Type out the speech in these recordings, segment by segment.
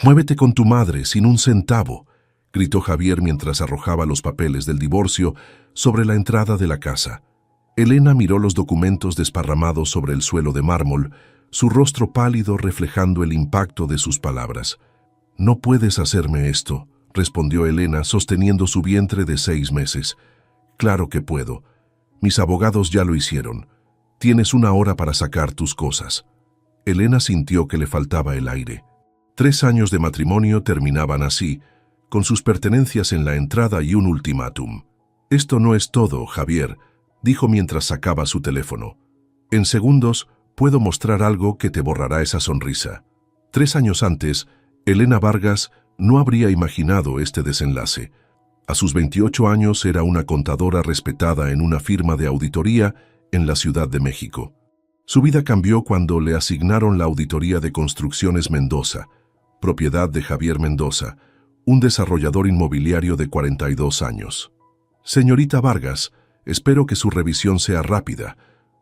«Muévete con tu madre sin un centavo», gritó Javier mientras arrojaba los papeles del divorcio sobre la entrada de la casa. Elena miró los documentos desparramados sobre el suelo de mármol, su rostro pálido reflejando el impacto de sus palabras. «No puedes hacerme esto», respondió Elena sosteniendo su vientre de 6 meses. «Claro que puedo. Mis abogados ya lo hicieron. Tienes 1 hora para sacar tus cosas». Elena sintió que le faltaba el aire. 3 años de matrimonio terminaban así, con sus pertenencias en la entrada y un ultimátum. «Esto no es todo, Javier», dijo mientras sacaba su teléfono. «En segundos puedo mostrar algo que te borrará esa sonrisa». 3 años antes, Elena Vargas no habría imaginado este desenlace. A sus 28 años era una contadora respetada en una firma de auditoría en la Ciudad de México. Su vida cambió cuando le asignaron la Auditoría de Construcciones Mendoza, propiedad de Javier Mendoza, un desarrollador inmobiliario de 42 años. «Señorita Vargas, espero que su revisión sea rápida.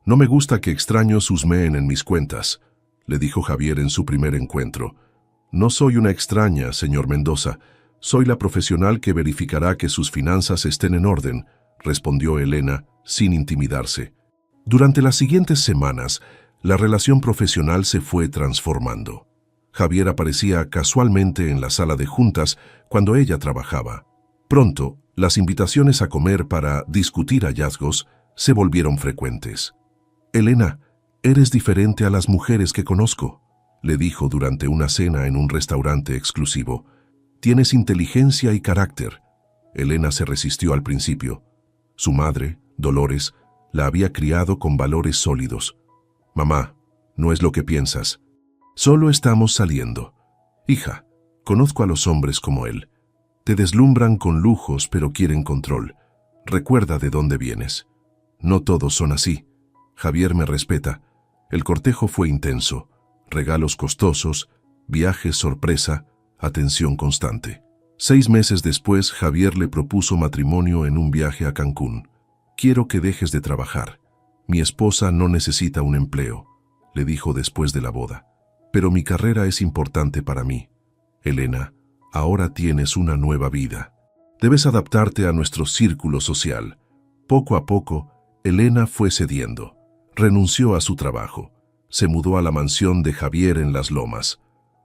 No me gusta que extraños husmeen en mis cuentas», le dijo Javier en su primer encuentro. «No soy una extraña, señor Mendoza. Soy la profesional que verificará que sus finanzas estén en orden», respondió Elena, sin intimidarse. Durante las siguientes semanas, la relación profesional se fue transformando. Javier aparecía casualmente en la sala de juntas cuando ella trabajaba. Pronto, las invitaciones a comer para discutir hallazgos se volvieron frecuentes. «Elena, eres diferente a las mujeres que conozco», le dijo durante una cena en un restaurante exclusivo. «Tienes inteligencia y carácter». Elena se resistió al principio. Su madre, Dolores, la había criado con valores sólidos. «Mamá, no es lo que piensas. Solo estamos saliendo. Hija, conozco a los hombres como él. Te deslumbran con lujos, pero quieren control. Recuerda de dónde vienes. No todos son así. Javier me respeta. El cortejo fue intenso. Regalos costosos, viajes sorpresa, atención constante. 6 meses después, Javier le propuso matrimonio en un viaje a Cancún. «Quiero que dejes de trabajar. Mi esposa no necesita un empleo», le dijo después de la boda. «Pero mi carrera es importante para mí. Elena, ahora tienes una nueva vida. Debes adaptarte a nuestro círculo social». Poco a poco, Elena fue cediendo. Renunció a su trabajo. Se mudó a la mansión de Javier en Las Lomas.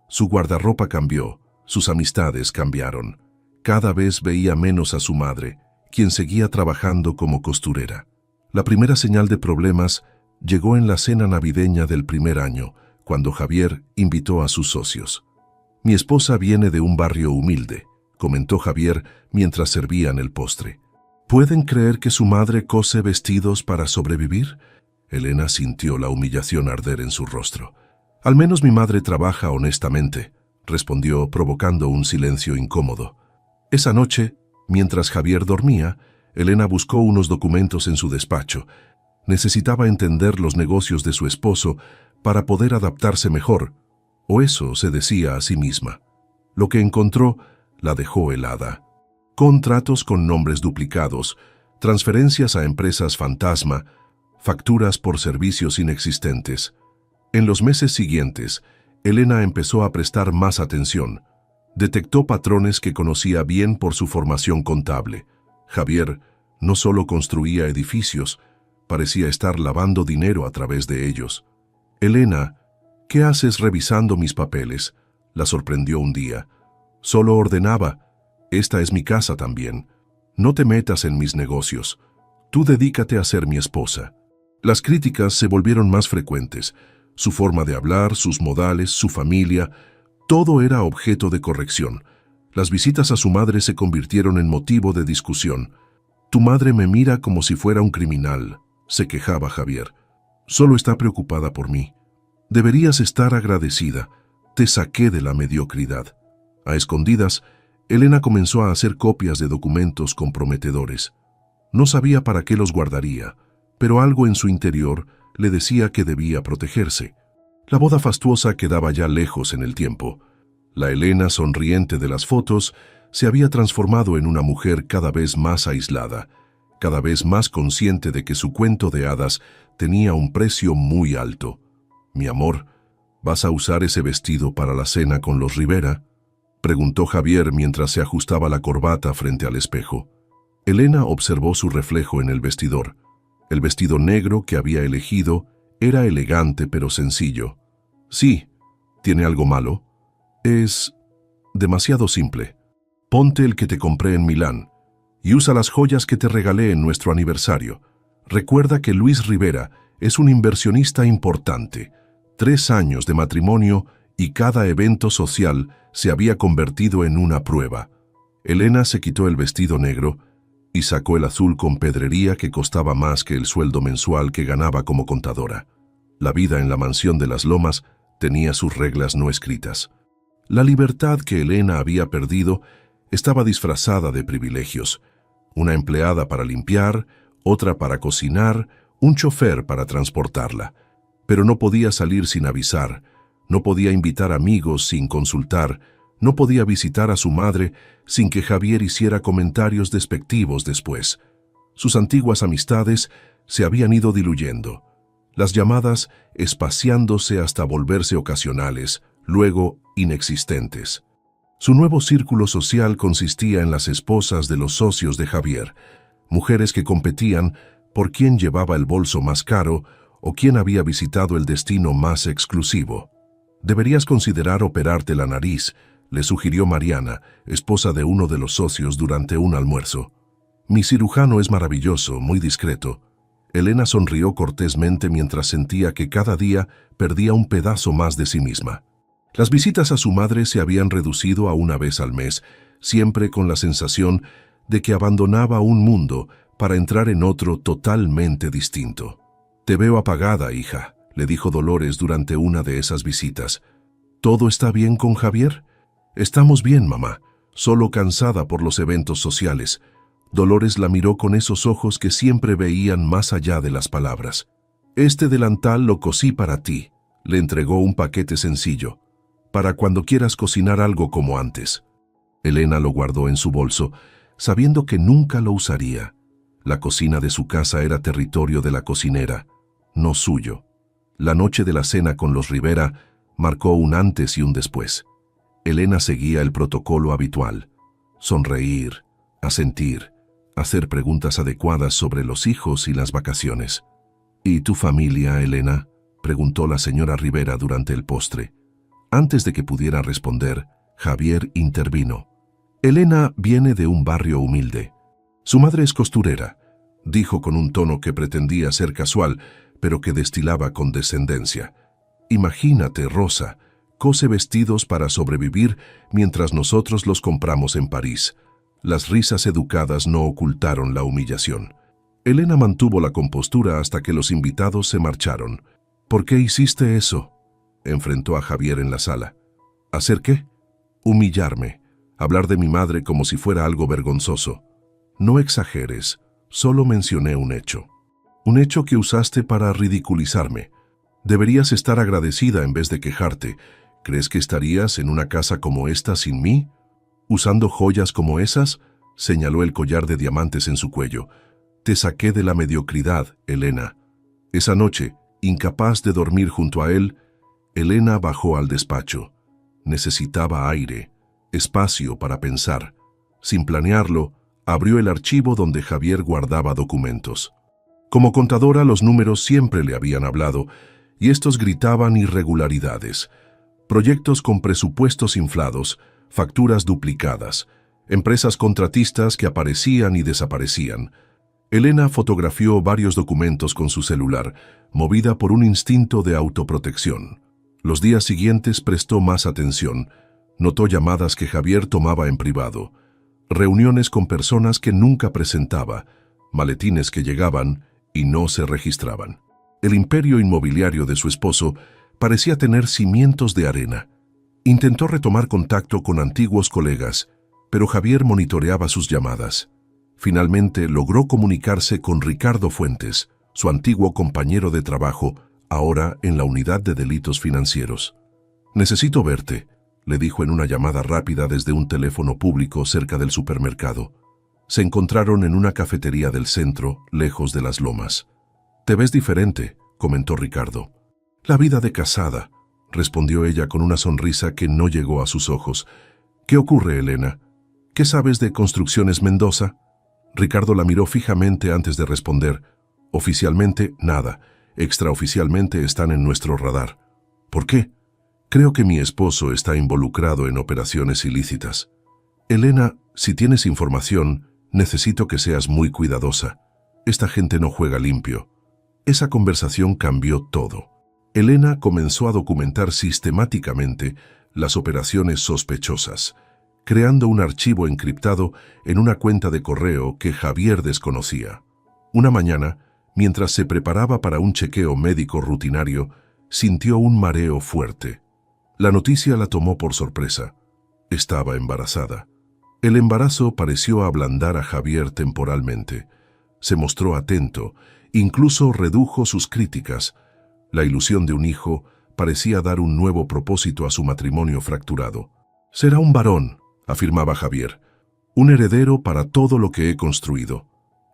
Su guardarropa cambió, sus amistades cambiaron. Cada vez veía menos a su madre, quien seguía trabajando como costurera. La primera señal de problemas llegó en la cena navideña del primer año, cuando Javier invitó a sus socios. «Mi esposa viene de un barrio humilde», comentó Javier mientras servían el postre. «¿Pueden creer que su madre cose vestidos para sobrevivir?». Elena sintió la humillación arder en su rostro. «Al menos mi madre trabaja honestamente», respondió provocando un silencio incómodo. Esa noche, mientras Javier dormía, Elena buscó unos documentos en su despacho. Necesitaba entender los negocios de su esposo para poder adaptarse mejor, o eso se decía a sí misma. Lo que encontró la dejó helada. Contratos con nombres duplicados, transferencias a empresas fantasma, facturas por servicios inexistentes. En los meses siguientes, Elena empezó a prestar más atención. Detectó patrones que conocía bien por su formación contable. Javier no solo construía edificios, parecía estar lavando dinero a través de ellos. «Elena, ¿qué haces revisando mis papeles?», la sorprendió un día. «Solo ordenaba. Esta es mi casa también. No te metas en mis negocios. Tú dedícate a ser mi esposa». Las críticas se volvieron más frecuentes. Su forma de hablar, sus modales, su familia, todo era objeto de corrección. Las visitas a su madre se convirtieron en motivo de discusión. «Tu madre me mira como si fuera un criminal», se quejaba Javier. «Solo está preocupada por mí. Deberías estar agradecida. Te saqué de la mediocridad». A escondidas, Elena comenzó a hacer copias de documentos comprometedores. No sabía para qué los guardaría, pero algo en su interior le decía que debía protegerse. La boda fastuosa quedaba ya lejos en el tiempo. La Elena sonriente de las fotos se había transformado en una mujer cada vez más aislada, cada vez más consciente de que su cuento de hadas tenía un precio muy alto. «Mi amor, ¿vas a usar ese vestido para la cena con los Rivera?», preguntó Javier mientras se ajustaba la corbata frente al espejo. Elena observó su reflejo en el vestidor. El vestido negro que había elegido era elegante pero sencillo. Sí, ¿tiene algo malo? Es demasiado simple. Ponte el que te compré en Milán y usa las joyas que te regalé en nuestro aniversario. Recuerda que Luis Rivera es un inversionista importante. 3 años de matrimonio y cada evento social se había convertido en una prueba. Elena se quitó el vestido negro y sacó el azul con pedrería que costaba más que el sueldo mensual que ganaba como contadora. La vida en la mansión de las Lomas tenía sus reglas no escritas. La libertad que Elena había perdido estaba disfrazada de privilegios. Una empleada para limpiar, otra para cocinar, un chofer para transportarla. Pero no podía salir sin avisar, no podía invitar amigos sin consultar, no podía visitar a su madre sin que Javier hiciera comentarios despectivos después. Sus antiguas amistades se habían ido diluyendo, las llamadas espaciándose hasta volverse ocasionales, luego inexistentes. Su nuevo círculo social consistía en las esposas de los socios de Javier, mujeres que competían por quién llevaba el bolso más caro o quién había visitado el destino más exclusivo. «Deberías considerar operarte la nariz», le sugirió Mariana, esposa de uno de los socios, durante un almuerzo. «Mi cirujano es maravilloso, muy discreto». Elena sonrió cortésmente mientras sentía que cada día perdía un pedazo más de sí misma. Las visitas a su madre se habían reducido a una vez al mes, siempre con la sensación de que abandonaba un mundo para entrar en otro totalmente distinto. «Te veo apagada, hija», le dijo Dolores durante una de esas visitas. «¿Todo está bien con Javier?» «Estamos bien, mamá, solo cansada por los eventos sociales». Dolores la miró con esos ojos que siempre veían más allá de las palabras. «Este delantal lo cosí para ti», le entregó un paquete sencillo, «para cuando quieras cocinar algo como antes». Elena lo guardó en su bolso, sabiendo que nunca lo usaría. La cocina de su casa era territorio de la cocinera, no suyo. La noche de la cena con los Rivera marcó un antes y un después. Elena seguía el protocolo habitual: sonreír, asentir, hacer preguntas adecuadas sobre los hijos y las vacaciones. «¿Y tu familia, Elena?», preguntó la señora Rivera durante el postre. Antes de que pudiera responder, Javier intervino. «Elena viene de un barrio humilde. Su madre es costurera», dijo con un tono que pretendía ser casual, pero que destilaba condescendencia. «Imagínate, Rosa, cose vestidos para sobrevivir mientras nosotros los compramos en París». Las risas educadas no ocultaron la humillación. Elena mantuvo la compostura hasta que los invitados se marcharon. «¿Por qué hiciste eso?», enfrentó a Javier en la sala. «¿Hacer qué?». «Humillarme, hablar de mi madre como si fuera algo vergonzoso». «No exageres, solo mencioné un hecho». «Un hecho que usaste para ridiculizarme. Deberías estar agradecida en vez de quejarte. ¿Crees que estarías en una casa como esta sin mí? ¿Usando joyas como esas?», señaló el collar de diamantes en su cuello. «Te saqué de la mediocridad, Elena». Esa noche, incapaz de dormir junto a él, Elena bajó al despacho. Necesitaba aire, espacio para pensar. Sin planearlo, abrió el archivo donde Javier guardaba documentos. Como contadora, los números siempre le habían hablado, y estos gritaban irregularidades. Proyectos con presupuestos inflados, facturas duplicadas, empresas contratistas que aparecían y desaparecían. Elena fotografió varios documentos con su celular, movida por un instinto de autoprotección. Los días siguientes prestó más atención. Notó llamadas que Javier tomaba en privado, reuniones con personas que nunca presentaba, maletines que llegaban y no se registraban. El imperio inmobiliario de su esposo parecía tener cimientos de arena. Intentó retomar contacto con antiguos colegas, pero Javier monitoreaba sus llamadas. Finalmente logró comunicarse con Ricardo Fuentes, su antiguo compañero de trabajo, ahora en la unidad de delitos financieros. «Necesito verte», le dijo en una llamada rápida desde un teléfono público cerca del supermercado. Se encontraron en una cafetería del centro, lejos de las Lomas. «Te ves diferente», comentó Ricardo. «La vida de casada», respondió ella con una sonrisa que no llegó a sus ojos. ¿Qué ocurre, Elena? ¿Qué sabes de Construcciones Mendoza? Ricardo la miró fijamente antes de responder. Oficialmente, nada. Extraoficialmente están en nuestro radar. ¿Por qué? Creo que mi esposo está involucrado en operaciones ilícitas. Elena, si tienes información, necesito que seas muy cuidadosa. Esta gente no juega limpio. Esa conversación cambió todo. Elena comenzó a documentar sistemáticamente las operaciones sospechosas, creando un archivo encriptado en una cuenta de correo que Javier desconocía. Una mañana, mientras se preparaba para un chequeo médico rutinario, sintió un mareo fuerte. La noticia la tomó por sorpresa. Estaba embarazada. El embarazo pareció ablandar a Javier temporalmente. Se mostró atento, incluso redujo sus críticas. La ilusión de un hijo parecía dar un nuevo propósito a su matrimonio fracturado. «Será un varón», afirmaba Javier, «un heredero para todo lo que he construido».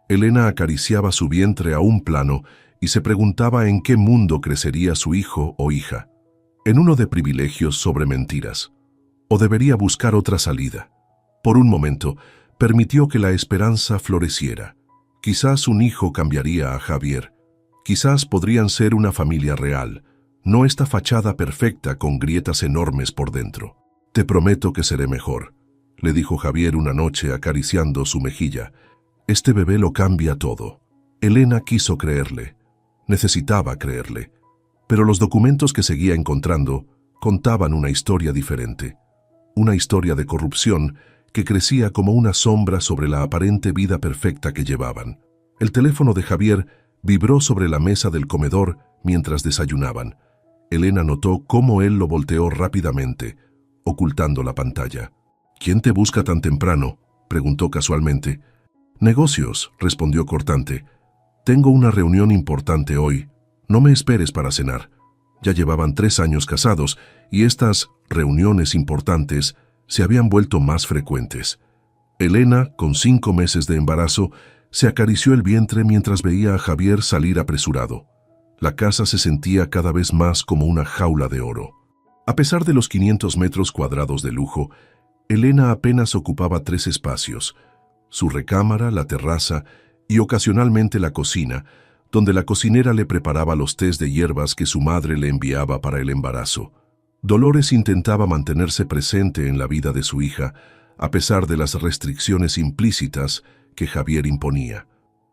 Elena acariciaba su vientre a un plano y se preguntaba en qué mundo crecería su hijo o hija. En uno de privilegios sobre mentiras. ¿O debería buscar otra salida? Por un momento, permitió que la esperanza floreciera. Quizás un hijo cambiaría a Javier. Quizás podrían ser una familia real, no esta fachada perfecta con grietas enormes por dentro. «Te prometo que seré mejor», le dijo Javier una noche acariciando su mejilla. «Este bebé lo cambia todo». Elena quiso creerle. Necesitaba creerle. Pero los documentos que seguía encontrando contaban una historia diferente. Una historia de corrupción que crecía como una sombra sobre la aparente vida perfecta que llevaban. El teléfono de Javier vibró sobre la mesa del comedor mientras desayunaban. Elena notó cómo él lo volteó rápidamente, ocultando la pantalla. «¿Quién te busca tan temprano?», preguntó casualmente. «Negocios», respondió cortante. «Tengo una reunión importante hoy. No me esperes para cenar». Ya llevaban 3 años casados y estas reuniones importantes se habían vuelto más frecuentes. Elena, con 5 meses de embarazo, se acarició el vientre mientras veía a Javier salir apresurado. La casa se sentía cada vez más como una jaula de oro. A pesar de los 500 metros cuadrados de lujo, Elena apenas ocupaba 3 espacios: su recámara, la terraza y ocasionalmente la cocina, donde la cocinera le preparaba los tés de hierbas que su madre le enviaba para el embarazo. Dolores intentaba mantenerse presente en la vida de su hija, a pesar de las restricciones implícitas que Javier imponía.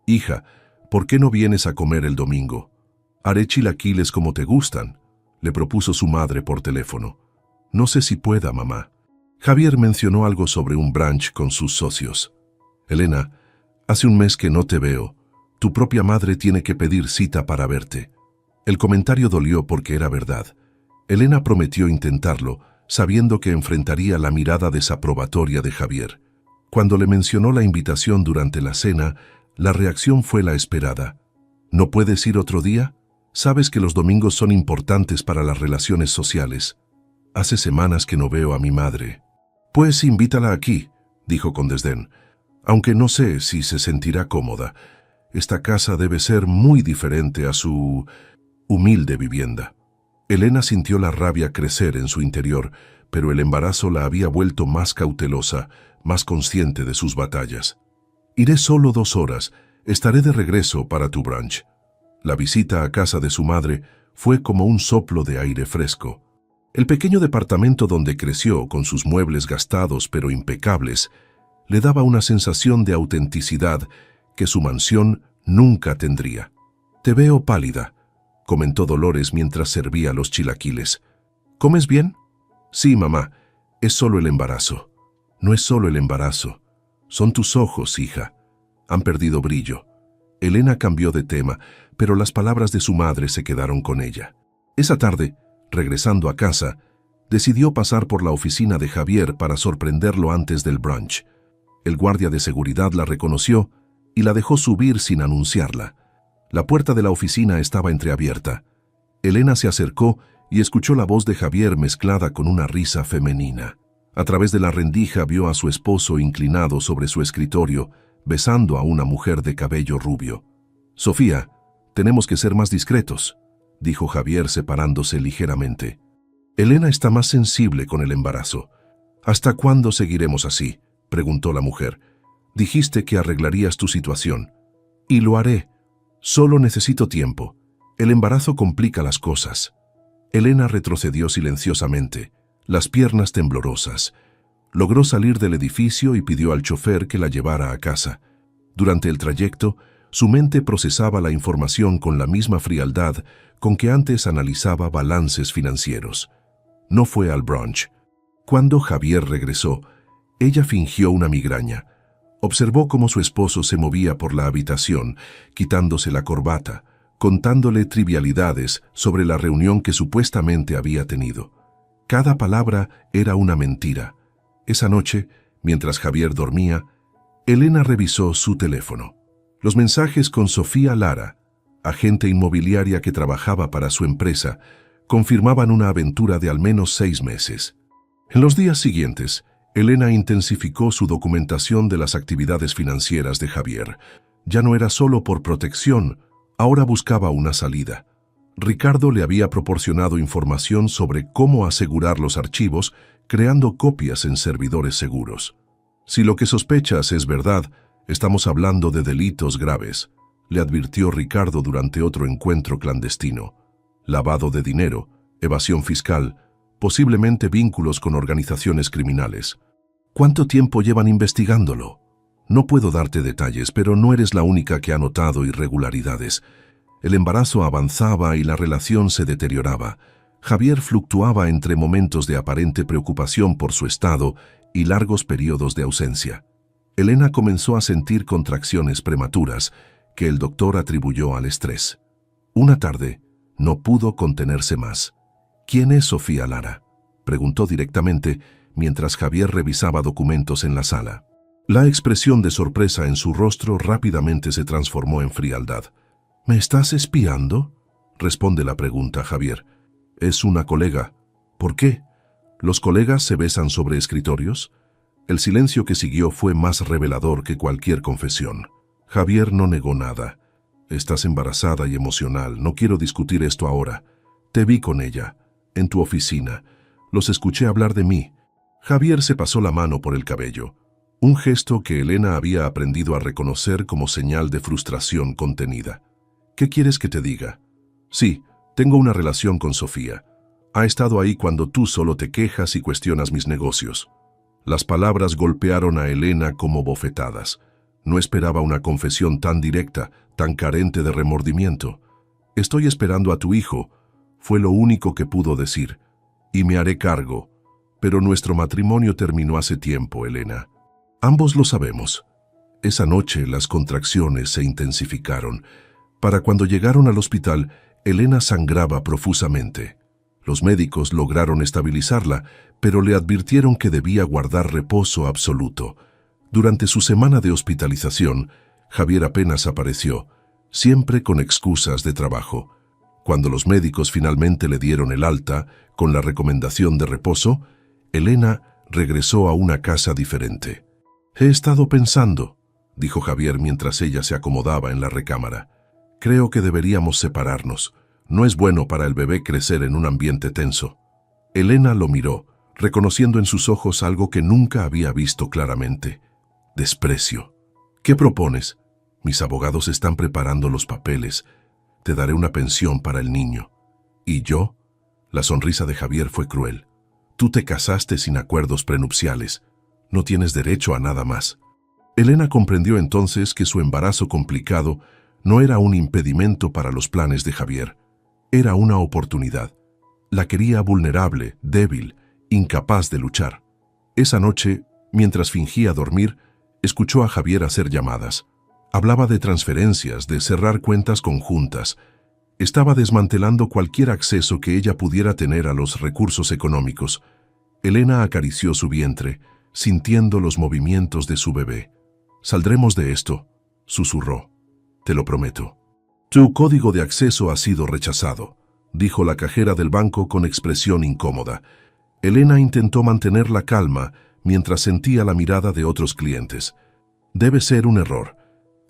«Hija, ¿por qué no vienes a comer el domingo? Haré chilaquiles como te gustan», le propuso su madre por teléfono. «No sé si pueda, mamá». Javier mencionó algo sobre un brunch con sus socios. «Elena, hace un mes que no te veo. Tu propia madre tiene que pedir cita para verte». El comentario dolió porque era verdad. Elena prometió intentarlo, sabiendo que enfrentaría la mirada desaprobatoria de Javier. Cuando le mencionó la invitación durante la cena, la reacción fue la esperada. «¿No puedes ir otro día? Sabes que los domingos son importantes para las relaciones sociales. Hace semanas que no veo a mi madre». «Pues invítala aquí», dijo con desdén, «aunque no sé si se sentirá cómoda. Esta casa debe ser muy diferente a su humilde vivienda». Elena sintió la rabia crecer en su interior, pero el embarazo la había vuelto más cautelosa, más consciente de sus batallas. «Iré solo 2 horas. Estaré de regreso para tu brunch». La visita a casa de su madre fue como un soplo de aire fresco. El pequeño departamento donde creció, con sus muebles gastados pero impecables, le daba una sensación de autenticidad que su mansión nunca tendría. «Te veo pálida», comentó Dolores mientras servía los chilaquiles. «¿Comes bien?» «Sí, mamá. Es solo el embarazo». «No es solo el embarazo. Son tus ojos, hija. Han perdido brillo». Elena cambió de tema, pero las palabras de su madre se quedaron con ella. Esa tarde, regresando a casa, decidió pasar por la oficina de Javier para sorprenderlo antes del brunch. El guardia de seguridad la reconoció y la dejó subir sin anunciarla. La puerta de la oficina estaba entreabierta. Elena se acercó y escuchó la voz de Javier mezclada con una risa femenina. A través de la rendija vio a su esposo inclinado sobre su escritorio, besando a una mujer de cabello rubio. «Sofía, tenemos que ser más discretos», dijo Javier separándose ligeramente. «Elena está más sensible con el embarazo. ¿Hasta cuándo seguiremos así?, preguntó la mujer. Dijiste que arreglarías tu situación. Y lo haré. Solo necesito tiempo. El embarazo complica las cosas. Elena retrocedió silenciosamente, las piernas temblorosas. Logró salir del edificio y pidió al chofer que la llevara a casa. Durante el trayecto, su mente procesaba la información con la misma frialdad con que antes analizaba balances financieros. No fue al brunch. Cuando Javier regresó, ella fingió una migraña. Observó cómo su esposo se movía por la habitación, quitándose la corbata, contándole trivialidades sobre la reunión que supuestamente había tenido. Cada palabra era una mentira. Esa noche, mientras Javier dormía, Elena revisó su teléfono. Los mensajes con Sofía Lara, agente inmobiliaria que trabajaba para su empresa, confirmaban una aventura de al menos 6 meses. En los días siguientes, Elena intensificó su documentación de las actividades financieras de Javier. Ya no era solo por protección, ahora buscaba una salida. Ricardo le había proporcionado información sobre cómo asegurar los archivos, creando copias en servidores seguros. Si lo que sospechas es verdad, estamos hablando de delitos graves, le advirtió Ricardo durante otro encuentro clandestino. Lavado de dinero, evasión fiscal, posiblemente vínculos con organizaciones criminales. ¿Cuánto tiempo llevan investigándolo? No puedo darte detalles, pero no eres la única que ha notado irregularidades. El embarazo avanzaba y la relación se deterioraba. Javier fluctuaba entre momentos de aparente preocupación por su estado y largos periodos de ausencia. Elena comenzó a sentir contracciones prematuras que el doctor atribuyó al estrés. Una tarde, no pudo contenerse más. ¿Quién es Sofía Lara?, preguntó directamente mientras Javier revisaba documentos en la sala. La expresión de sorpresa en su rostro rápidamente se transformó en frialdad. ¿Me estás espiando?, responde la pregunta Javier. Es una colega. ¿Por qué? ¿Los colegas se besan sobre escritorios? El silencio que siguió fue más revelador que cualquier confesión. Javier no negó nada. Estás embarazada y emocional. No quiero discutir esto ahora. Te vi con ella, en tu oficina. Los escuché hablar de mí. Javier se pasó la mano por el cabello. Un gesto que Elena había aprendido a reconocer como señal de frustración contenida. ¿Qué quieres que te diga? Sí, tengo una relación con Sofía. Ha estado ahí cuando tú solo te quejas y cuestionas mis negocios. Las palabras golpearon a Elena como bofetadas. No esperaba una confesión tan directa, tan carente de remordimiento. Estoy esperando a tu hijo, fue lo único que pudo decir. Y me haré cargo. Pero nuestro matrimonio terminó hace tiempo, Elena. Ambos lo sabemos. Esa noche las contracciones se intensificaron. Para cuando llegaron al hospital, Elena sangraba profusamente. Los médicos lograron estabilizarla, pero le advirtieron que debía guardar reposo absoluto. Durante su semana de hospitalización, Javier apenas apareció, siempre con excusas de trabajo. Cuando los médicos finalmente le dieron el alta, con la recomendación de reposo, Elena regresó a una casa diferente. «He estado pensando», dijo Javier mientras ella se acomodaba en la recámara. «Creo que deberíamos separarnos. No es bueno para el bebé crecer en un ambiente tenso». Elena lo miró, reconociendo en sus ojos algo que nunca había visto claramente. Desprecio. «¿Qué propones?» «Mis abogados están preparando los papeles. Te daré una pensión para el niño». «¿Y yo?» La sonrisa de Javier fue cruel. «Tú te casaste sin acuerdos prenupciales. No tienes derecho a nada más». Elena comprendió entonces que su embarazo complicado no era un impedimento para los planes de Javier. Era una oportunidad. La quería vulnerable, débil, incapaz de luchar. Esa noche, mientras fingía dormir, escuchó a Javier hacer llamadas. Hablaba de transferencias, de cerrar cuentas conjuntas. Estaba desmantelando cualquier acceso que ella pudiera tener a los recursos económicos. Elena acarició su vientre, sintiendo los movimientos de su bebé. «Saldremos de esto», susurró. «Te lo prometo». «Tu código de acceso ha sido rechazado», dijo la cajera del banco con expresión incómoda. Elena intentó mantener la calma mientras sentía la mirada de otros clientes. «Debe ser un error.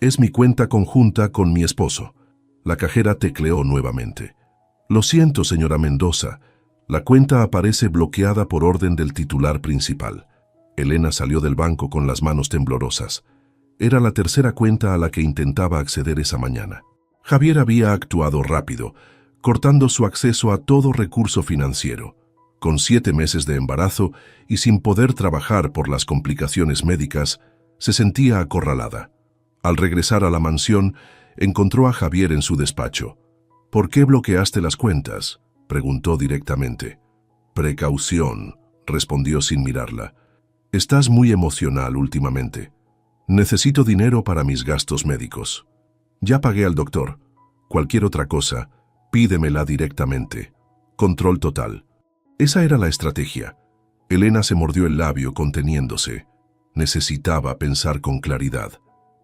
Es mi cuenta conjunta con mi esposo». La cajera tecleó nuevamente. «Lo siento, señora Mendoza. La cuenta aparece bloqueada por orden del titular principal». Elena salió del banco con las manos temblorosas. Era la tercera cuenta a la que intentaba acceder esa mañana. Javier había actuado rápido, cortando su acceso a todo recurso financiero. Con 7 meses de embarazo y sin poder trabajar por las complicaciones médicas, se sentía acorralada. Al regresar a la mansión, encontró a Javier en su despacho. «¿Por qué bloqueaste las cuentas?», preguntó directamente. «Precaución», respondió sin mirarla. «Estás muy emocional últimamente. Necesito dinero para mis gastos médicos. Ya pagué al doctor. Cualquier otra cosa, pídemela directamente. Control total». Esa era la estrategia. Elena se mordió el labio conteniéndose. Necesitaba pensar con claridad.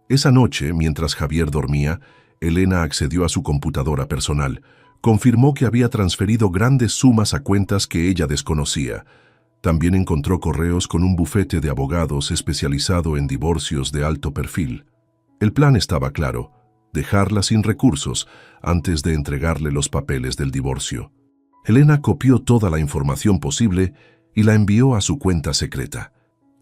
Esa noche, mientras Javier dormía, Elena accedió a su computadora personal. Confirmó que había transferido grandes sumas a cuentas que ella desconocía. También encontró correos con un bufete de abogados especializado en divorcios de alto perfil. El plan estaba claro: dejarla sin recursos antes de entregarle los papeles del divorcio. Elena copió toda la información posible y la envió a su cuenta secreta.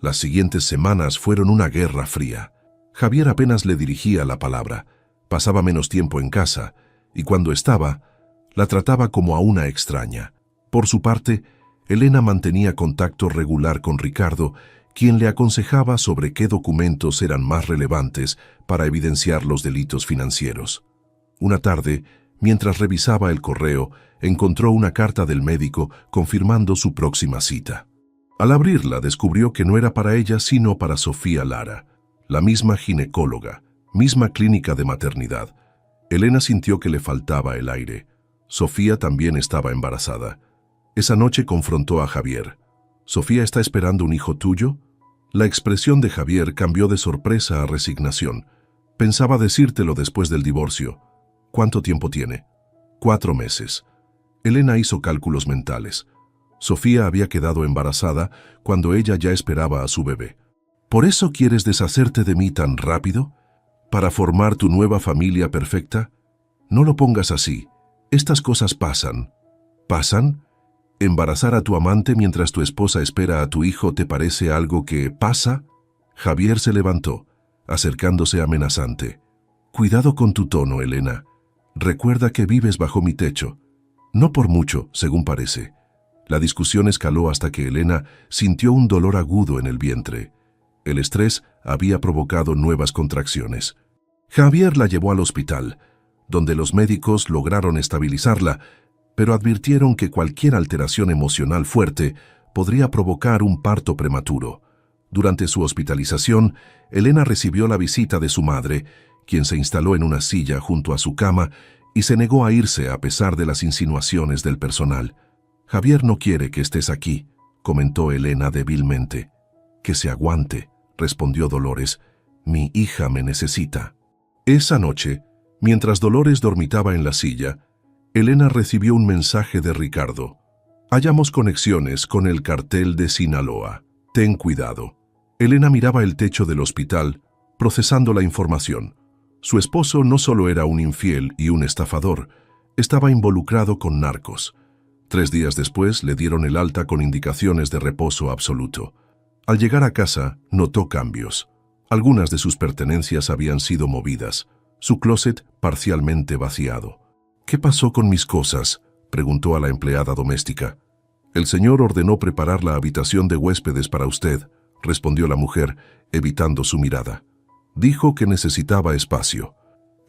Las siguientes semanas fueron una guerra fría. Javier apenas le dirigía la palabra, pasaba menos tiempo en casa, y cuando estaba, la trataba como a una extraña. Por su parte, Elena mantenía contacto regular con Ricardo, quien le aconsejaba sobre qué documentos eran más relevantes para evidenciar los delitos financieros. Una tarde, mientras revisaba el correo, encontró una carta del médico confirmando su próxima cita. Al abrirla, descubrió que no era para ella sino para Sofía Lara, la misma ginecóloga, misma clínica de maternidad. Elena sintió que le faltaba el aire. Sofía también estaba embarazada. Esa noche confrontó a Javier. «¿Sofía está esperando un hijo tuyo?». La expresión de Javier cambió de sorpresa a resignación. «Pensaba decírtelo después del divorcio». «¿Cuánto tiempo tiene?». «4 meses». Elena hizo cálculos mentales. Sofía había quedado embarazada cuando ella ya esperaba a su bebé. «¿Por eso quieres deshacerte de mí tan rápido? ¿Para formar tu nueva familia perfecta? No lo pongas así. Estas cosas pasan». «¿Pasan? ¿Embarazar a tu amante mientras tu esposa espera a tu hijo te parece algo que pasa?». Javier se levantó, acercándose amenazante. «Cuidado con tu tono, Elena. Recuerda que vives bajo mi techo. No por mucho, según parece». La discusión escaló hasta que Elena sintió un dolor agudo en el vientre. El estrés había provocado nuevas contracciones. Javier la llevó al hospital, donde los médicos lograron estabilizarla, pero advirtieron que cualquier alteración emocional fuerte podría provocar un parto prematuro. Durante su hospitalización, Elena recibió la visita de su madre, quien se instaló en una silla junto a su cama y se negó a irse a pesar de las insinuaciones del personal. «Javier no quiere que estés aquí», comentó Elena débilmente. «Que se aguante», respondió Dolores. «Mi hija me necesita». Esa noche, mientras Dolores dormitaba en la silla, Elena recibió un mensaje de Ricardo. «Hallamos conexiones con el cartel de Sinaloa. Ten cuidado». Elena miraba el techo del hospital, procesando la información. Su esposo no solo era un infiel y un estafador, estaba involucrado con narcos. 3 días después le dieron el alta con indicaciones de reposo absoluto. Al llegar a casa, notó cambios. Algunas de sus pertenencias habían sido movidas, su closet parcialmente vaciado. «¿Qué pasó con mis cosas?», preguntó a la empleada doméstica. «El señor ordenó preparar la habitación de huéspedes para usted», respondió la mujer, evitando su mirada. Dijo que necesitaba espacio.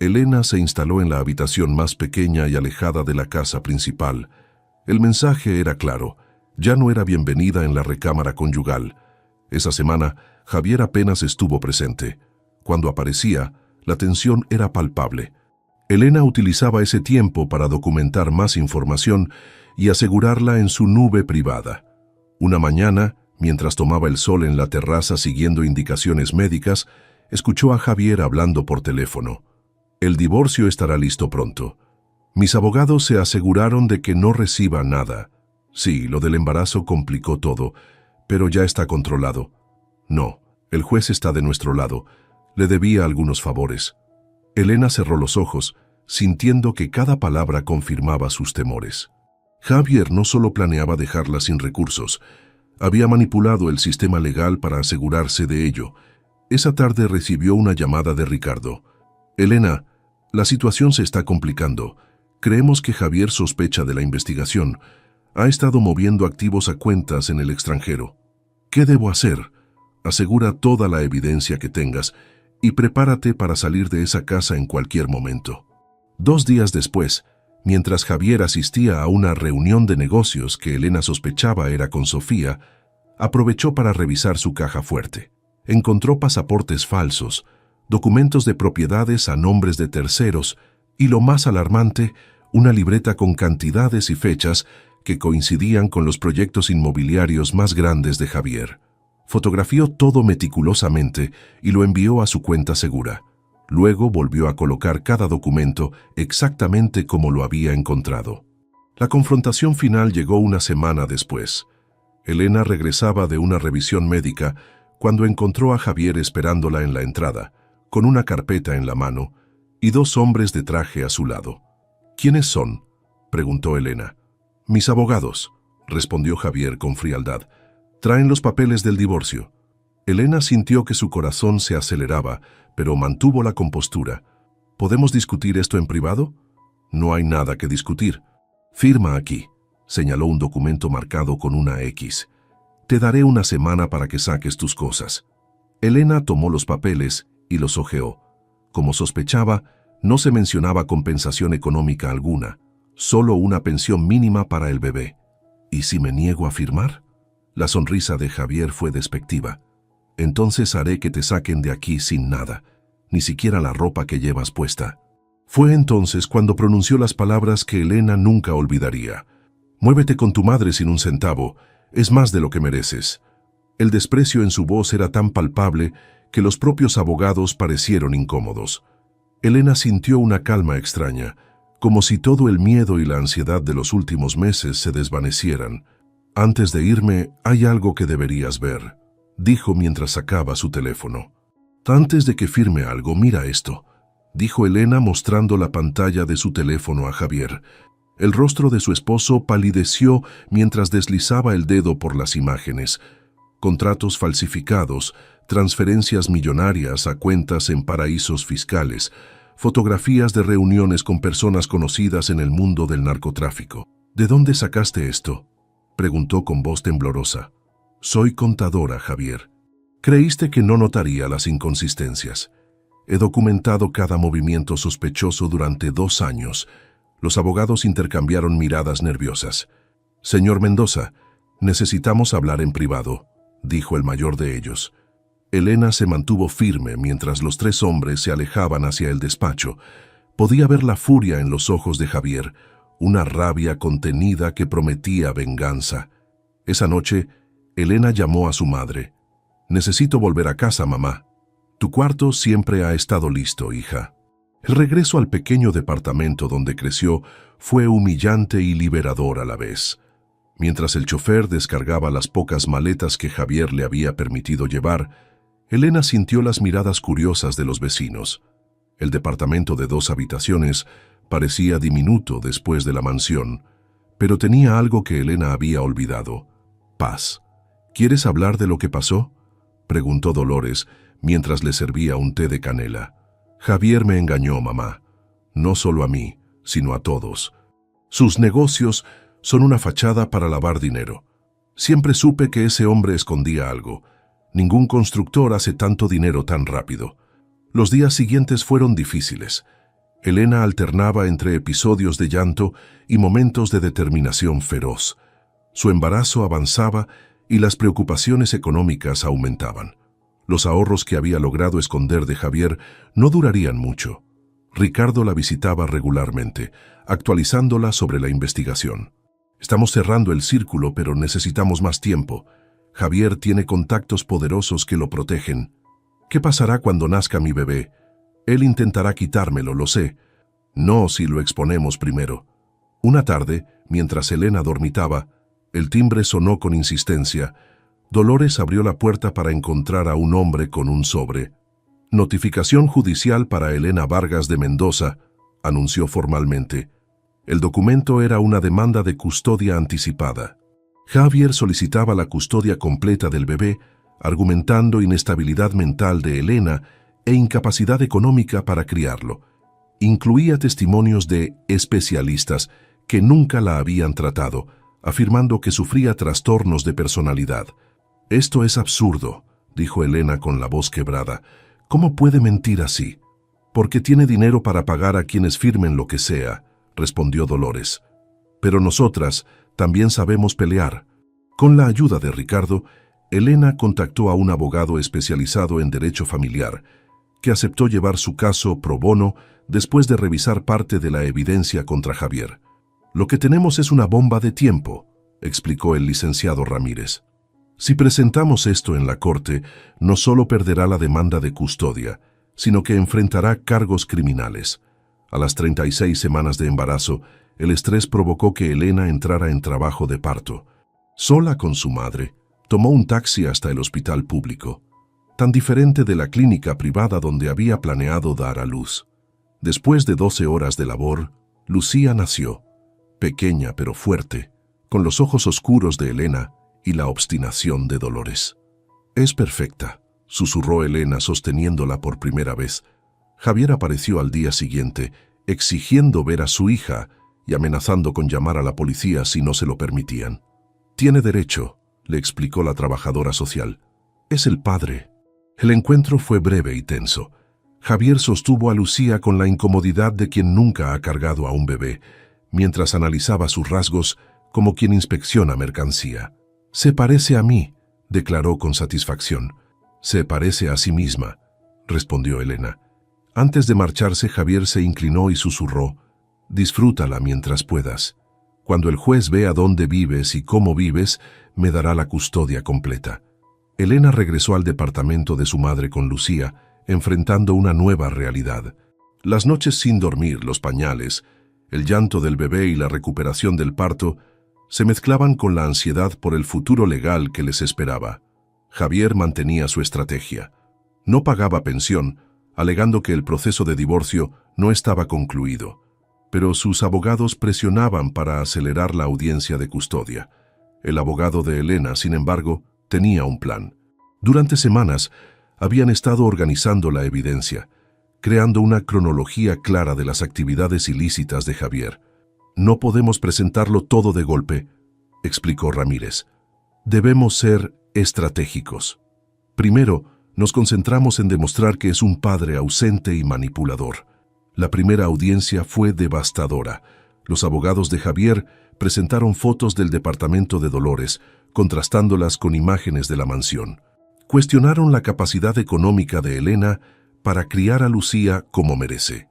Elena se instaló en la habitación más pequeña y alejada de la casa principal. El mensaje era claro: ya no era bienvenida en la recámara conyugal. Esa semana, Javier apenas estuvo presente. Cuando aparecía, la tensión era palpable. Elena utilizaba ese tiempo para documentar más información y asegurarla en su nube privada. Una mañana, mientras tomaba el sol en la terraza siguiendo indicaciones médicas, escuchó a Javier hablando por teléfono. «El divorcio estará listo pronto. Mis abogados se aseguraron de que no reciba nada. Sí, lo del embarazo complicó todo, pero ya está controlado. No, el juez está de nuestro lado. Le debía algunos favores». Elena cerró los ojos, sintiendo que cada palabra confirmaba sus temores. Javier no solo planeaba dejarla sin recursos, Había manipulado el sistema legal para asegurarse de ello. Esa tarde recibió una llamada de Ricardo. «Elena, la situación se está complicando. Creemos que Javier sospecha de la investigación. Ha estado moviendo activos a cuentas en el extranjero. ¿Qué debo hacer? Asegura toda la evidencia que tengas y prepárate para salir de esa casa en cualquier momento». 2 días después, mientras Javier asistía a una reunión de negocios que Elena sospechaba era con Sofía, aprovechó para revisar su caja fuerte. Encontró pasaportes falsos, documentos de propiedades a nombres de terceros y, lo más alarmante, una libreta con cantidades y fechas que coincidían con los proyectos inmobiliarios más grandes de Javier. Fotografió todo meticulosamente y lo envió a su cuenta segura. Luego volvió a colocar cada documento exactamente como lo había encontrado. La confrontación final llegó una semana después. Elena regresaba de una revisión médica cuando encontró a Javier esperándola en la entrada, con una carpeta en la mano y 2 hombres de traje a su lado. «¿Quiénes son?», preguntó Elena. «Mis abogados», respondió Javier con frialdad. «Traen los papeles del divorcio». Elena sintió que su corazón se aceleraba, pero mantuvo la compostura. «¿Podemos discutir esto en privado?». «No hay nada que discutir». «Firma aquí», señaló un documento marcado con una X. «Te daré una semana para que saques tus cosas». Elena tomó los papeles y los hojeó. Como sospechaba, no se mencionaba compensación económica alguna, solo una pensión mínima para el bebé. «¿Y si me niego a firmar?». La sonrisa de Javier fue despectiva. «Entonces haré que te saquen de aquí sin nada, ni siquiera la ropa que llevas puesta». Fue entonces cuando pronunció las palabras que Elena nunca olvidaría. «Muévete con tu madre sin un centavo, es más de lo que mereces». El desprecio en su voz era tan palpable que los propios abogados parecieron incómodos. Elena sintió una calma extraña, como si todo el miedo y la ansiedad de los últimos meses se desvanecieran. «Antes de irme, hay algo que deberías ver», dijo mientras sacaba su teléfono. «Antes de que firme algo, mira esto», dijo Elena mostrando la pantalla de su teléfono a Javier. El rostro de su esposo palideció mientras deslizaba el dedo por las imágenes. Contratos falsificados, transferencias millonarias a cuentas en paraísos fiscales, fotografías de reuniones con personas conocidas en el mundo del narcotráfico. «¿De dónde sacaste esto?», preguntó con voz temblorosa. «Soy contadora, Javier. Creíste que no notaría las inconsistencias. He documentado cada movimiento sospechoso durante 2 años». Los abogados intercambiaron miradas nerviosas. «Señor Mendoza, necesitamos hablar en privado», dijo el mayor de ellos. Elena se mantuvo firme mientras los 3 hombres se alejaban hacia el despacho. Podía ver la furia en los ojos de Javier, una rabia contenida que prometía venganza. Esa noche, Elena llamó a su madre. «Necesito volver a casa, mamá. Tu cuarto siempre ha estado listo, hija». El regreso al pequeño departamento donde creció fue humillante y liberador a la vez. Mientras el chofer descargaba las pocas maletas que Javier le había permitido llevar, Elena sintió las miradas curiosas de los vecinos. El departamento de 2 habitaciones parecía diminuto después de la mansión, pero tenía algo que Elena había olvidado: paz. «¿Quieres hablar de lo que pasó?», preguntó Dolores mientras le servía un té de canela. «Javier me engañó, mamá. No solo a mí, sino a todos. Sus negocios son una fachada para lavar dinero. Siempre supe que ese hombre escondía algo. Ningún constructor hace tanto dinero tan rápido». Los días siguientes fueron difíciles. Elena alternaba entre episodios de llanto y momentos de determinación feroz. Su embarazo avanzaba y las preocupaciones económicas aumentaban. Los ahorros que había logrado esconder de Javier no durarían mucho. Ricardo la visitaba regularmente, actualizándola sobre la investigación. «Estamos cerrando el círculo, pero necesitamos más tiempo. Javier tiene contactos poderosos que lo protegen. ¿Qué pasará cuando nazca mi bebé? Él intentará quitármelo, lo sé. No si lo exponemos primero». Una tarde, mientras Elena dormitaba, el timbre sonó con insistencia. Dolores abrió la puerta para encontrar a un hombre con un sobre. «Notificación judicial para Elena Vargas de Mendoza», anunció formalmente. El documento era una demanda de custodia anticipada. Javier solicitaba la custodia completa del bebé, argumentando inestabilidad mental de Elena e incapacidad económica para criarlo. Incluía testimonios de especialistas que nunca la habían tratado, afirmando que sufría trastornos de personalidad. «Esto es absurdo», dijo Elena con la voz quebrada. «¿Cómo puede mentir así?» «Porque tiene dinero para pagar a quienes firmen lo que sea», respondió Dolores. «Pero nosotras también sabemos pelear». Con la ayuda de Ricardo, Elena contactó a un abogado especializado en derecho familiar, que aceptó llevar su caso pro bono después de revisar parte de la evidencia contra Javier. «Lo que tenemos es una bomba de tiempo», explicó el licenciado Ramírez. «Si presentamos esto en la corte, no solo perderá la demanda de custodia, sino que enfrentará cargos criminales». A las 36 semanas de embarazo, el estrés provocó que Elena entrara en trabajo de parto. Sola con su madre, tomó un taxi hasta el hospital público, tan diferente de la clínica privada donde había planeado dar a luz. Después de 12 horas de labor, Lucía nació, pequeña pero fuerte, con los ojos oscuros de Elena y la obstinación de Dolores. «Es perfecta», susurró Elena sosteniéndola por primera vez. Javier apareció al día siguiente, exigiendo ver a su hija y amenazando con llamar a la policía si no se lo permitían. «Tiene derecho», le explicó la trabajadora social. «Es el padre». El encuentro fue breve y tenso. Javier sostuvo a Lucía con la incomodidad de quien nunca ha cargado a un bebé, mientras analizaba sus rasgos como quien inspecciona mercancía. «Se parece a mí», declaró con satisfacción. «Se parece a sí misma», respondió Elena. Antes de marcharse, Javier se inclinó y susurró: «Disfrútala mientras puedas. Cuando el juez vea dónde vives y cómo vives, me dará la custodia completa». Elena regresó al departamento de su madre con Lucía, enfrentando una nueva realidad. Las noches sin dormir, los pañales, el llanto del bebé y la recuperación del parto se mezclaban con la ansiedad por el futuro legal que les esperaba. Javier mantenía su estrategia. No pagaba pensión, alegando que el proceso de divorcio no estaba concluido, pero sus abogados presionaban para acelerar la audiencia de custodia. El abogado de Elena, sin embargo, tenía un plan. Durante semanas, habían estado organizando la evidencia, creando una cronología clara de las actividades ilícitas de Javier. «No podemos presentarlo todo de golpe», explicó Ramírez. «Debemos ser estratégicos. Primero, nos concentramos en demostrar que es un padre ausente y manipulador». La primera audiencia fue devastadora. Los abogados de Javier presentaron fotos del departamento de Dolores, contrastándolas con imágenes de la mansión. Cuestionaron la capacidad económica de Elena para criar a Lucía como merece,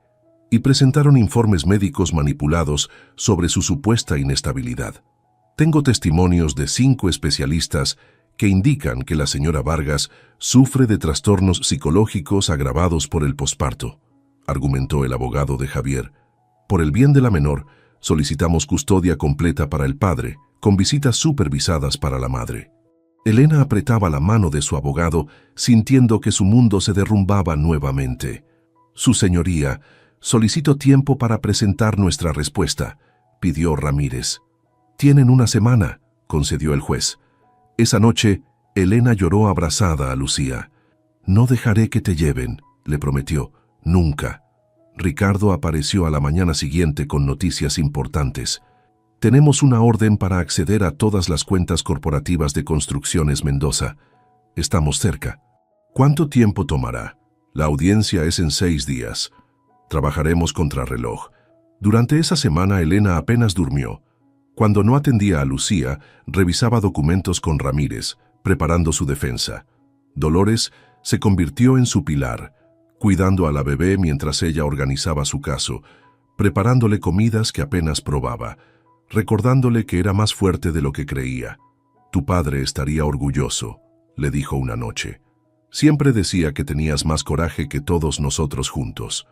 y presentaron informes médicos manipulados sobre su supuesta inestabilidad. «Tengo testimonios de 5 especialistas que indican que la señora Vargas sufre de trastornos psicológicos agravados por el posparto», argumentó el abogado de Javier. «Por el bien de la menor, solicitamos custodia completa para el padre, con visitas supervisadas para la madre». Elena apretaba la mano de su abogado, sintiendo que su mundo se derrumbaba nuevamente. «Su señoría, solicito tiempo para presentar nuestra respuesta», pidió Ramírez. «Tienen una semana», concedió el juez. Esa noche, Elena lloró abrazada a Lucía. «No dejaré que te lleven», le prometió. «Nunca». Ricardo apareció a la mañana siguiente con noticias importantes. «Tenemos una orden para acceder a todas las cuentas corporativas de Construcciones Mendoza. Estamos cerca». «¿Cuánto tiempo tomará?» «La audiencia es en 6 días. Trabajaremos contrarreloj». Durante esa semana, Elena apenas durmió. Cuando no atendía a Lucía, revisaba documentos con Ramírez, preparando su defensa. Dolores se convirtió en su pilar, cuidando a la bebé mientras ella organizaba su caso, preparándole comidas que apenas probaba, recordándole que era más fuerte de lo que creía. «Tu padre estaría orgulloso», le dijo una noche. «Siempre decía que tenías más coraje que todos nosotros juntos».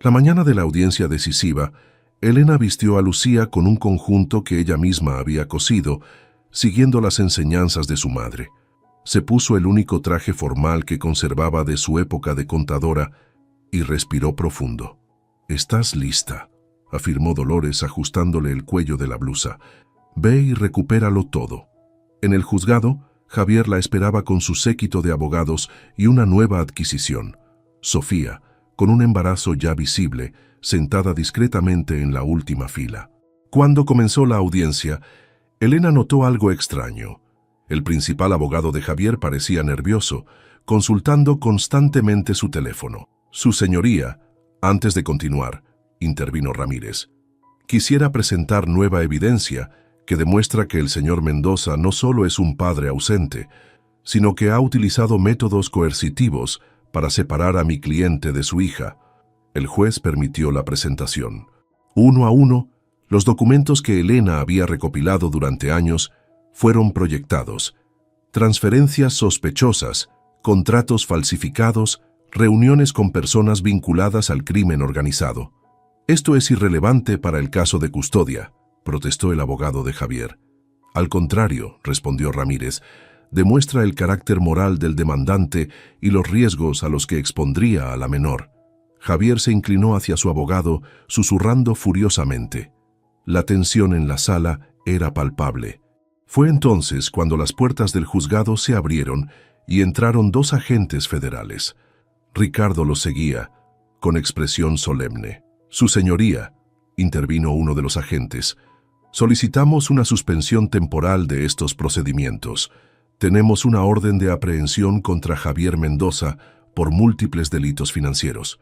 La mañana de la audiencia decisiva, Elena vistió a Lucía con un conjunto que ella misma había cosido, siguiendo las enseñanzas de su madre. Se puso el único traje formal que conservaba de su época de contadora y respiró profundo. «Estás lista», afirmó Dolores ajustándole el cuello de la blusa. «Ve y recupéralo todo». En el juzgado, Javier la esperaba con su séquito de abogados y una nueva adquisición. Sofía, con un embarazo ya visible, sentada discretamente en la última fila. Cuando comenzó la audiencia, Elena notó algo extraño. El principal abogado de Javier parecía nervioso, consultando constantemente su teléfono. Su señoría, antes de continuar, intervino Ramírez, quisiera presentar nueva evidencia que demuestra que el señor Mendoza no solo es un padre ausente, sino que ha utilizado métodos coercitivos para separar a mi cliente de su hija. El juez permitió la presentación. Uno a uno, los documentos que Elena había recopilado durante años fueron proyectados. Transferencias sospechosas, contratos falsificados, reuniones con personas vinculadas al crimen organizado. Esto es irrelevante para el caso de custodia, protestó el abogado de Javier. Al contrario, respondió Ramírez, demuestra el carácter moral del demandante y los riesgos a los que expondría a la menor. Javier se inclinó hacia su abogado, susurrando furiosamente. La tensión en la sala era palpable. Fue entonces cuando las puertas del juzgado se abrieron y entraron dos agentes federales. Ricardo los seguía, con expresión solemne. Su señoría, intervino uno de los agentes, solicitamos una suspensión temporal de estos procedimientos. Tenemos una orden de aprehensión contra Javier Mendoza por múltiples delitos financieros.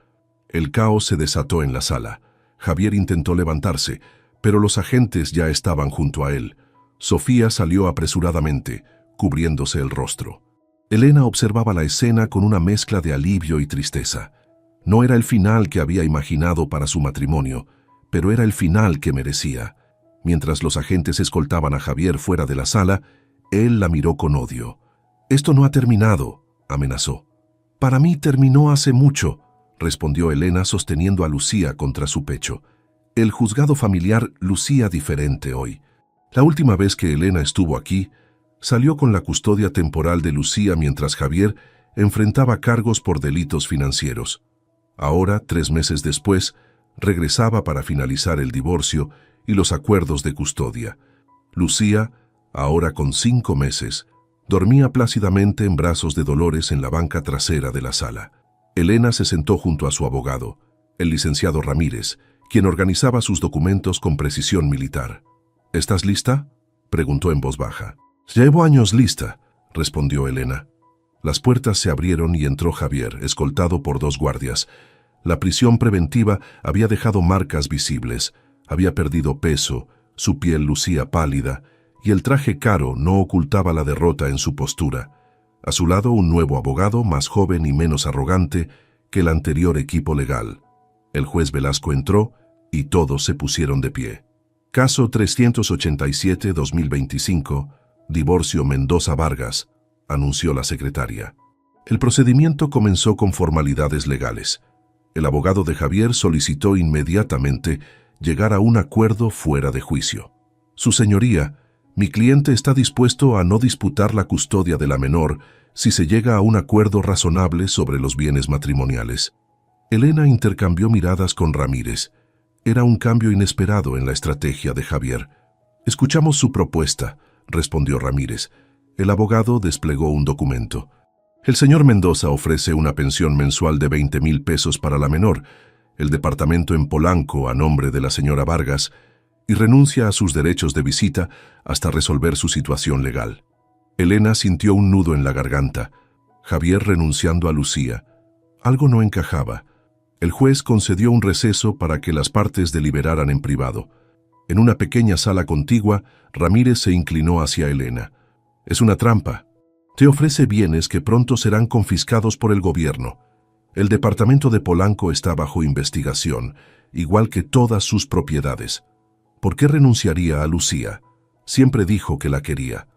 El caos se desató en la sala. Javier intentó levantarse, pero los agentes ya estaban junto a él. Sofía salió apresuradamente, cubriéndose el rostro. Elena observaba la escena con una mezcla de alivio y tristeza. No era el final que había imaginado para su matrimonio, pero era el final que merecía. Mientras los agentes escoltaban a Javier fuera de la sala, él la miró con odio. «Esto no ha terminado», amenazó. «Para mí terminó hace mucho», respondió Elena sosteniendo a Lucía contra su pecho. El juzgado familiar lucía diferente hoy. La última vez que Elena estuvo aquí, salió con la custodia temporal de Lucía mientras Javier enfrentaba cargos por delitos financieros. Ahora, 3 meses después, regresaba para finalizar el divorcio y los acuerdos de custodia. Lucía, ahora con 5 meses, dormía plácidamente en brazos de Dolores en la banca trasera de la sala. Elena se sentó junto a su abogado, el licenciado Ramírez, quien organizaba sus documentos con precisión militar. «¿Estás lista?», preguntó en voz baja. «Llevo años lista», respondió Elena. Las puertas se abrieron y entró Javier, escoltado por 2 guardias. La prisión preventiva había dejado marcas visibles, había perdido peso, su piel lucía pálida, y el traje caro no ocultaba la derrota en su postura. A su lado un nuevo abogado, más joven y menos arrogante que el anterior equipo legal. El juez Velasco entró y todos se pusieron de pie. Caso 387-2025, divorcio Mendoza Vargas, anunció la secretaria. El procedimiento comenzó con formalidades legales. El abogado de Javier solicitó inmediatamente llegar a un acuerdo fuera de juicio. «Su señoría, mi cliente está dispuesto a no disputar la custodia de la menor si se llega a un acuerdo razonable sobre los bienes matrimoniales». Elena intercambió miradas con Ramírez. Era un cambio inesperado en la estrategia de Javier. «Escuchamos su propuesta», respondió Ramírez. El abogado desplegó un documento. «El señor Mendoza ofrece una pensión mensual de 20,000 pesos para la menor, el departamento en Polanco a nombre de la señora Vargas, y renuncia a sus derechos de visita hasta resolver su situación legal». Elena sintió un nudo en la garganta. Javier renunciando a Lucía. Algo no encajaba. El juez concedió un receso para que las partes deliberaran en privado. En una pequeña sala contigua, Ramírez se inclinó hacia Elena. «Es una trampa. Te ofrece bienes que pronto serán confiscados por el gobierno. El departamento de Polanco está bajo investigación, igual que todas sus propiedades. ¿Por qué renunciaría a Lucía? Siempre dijo que la quería.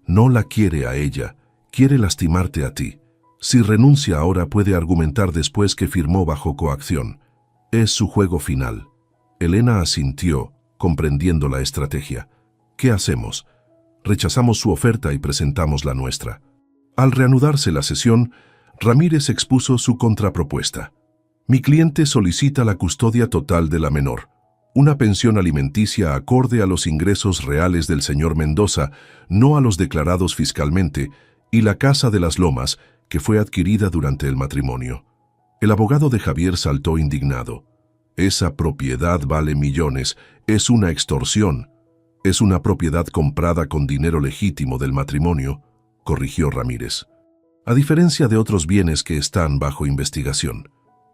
No la quiere a ella, quiere lastimarte a ti. Si renuncia ahora puede argumentar después que firmó bajo coacción. Es su juego final». Elena asintió, comprendiendo la estrategia. «¿Qué hacemos? Rechazamos su oferta y presentamos la nuestra». Al reanudarse la sesión, Ramírez expuso su contrapropuesta. «Mi cliente solicita la custodia total de la menor. Una pensión alimenticia acorde a los ingresos reales del señor Mendoza, no a los declarados fiscalmente, y la casa de las Lomas, que fue adquirida durante el matrimonio. El abogado de Javier saltó indignado. Esa propiedad vale millones, es una extorsión. Es una propiedad comprada con dinero legítimo del matrimonio, corrigió Ramírez. A diferencia de otros bienes que están bajo investigación.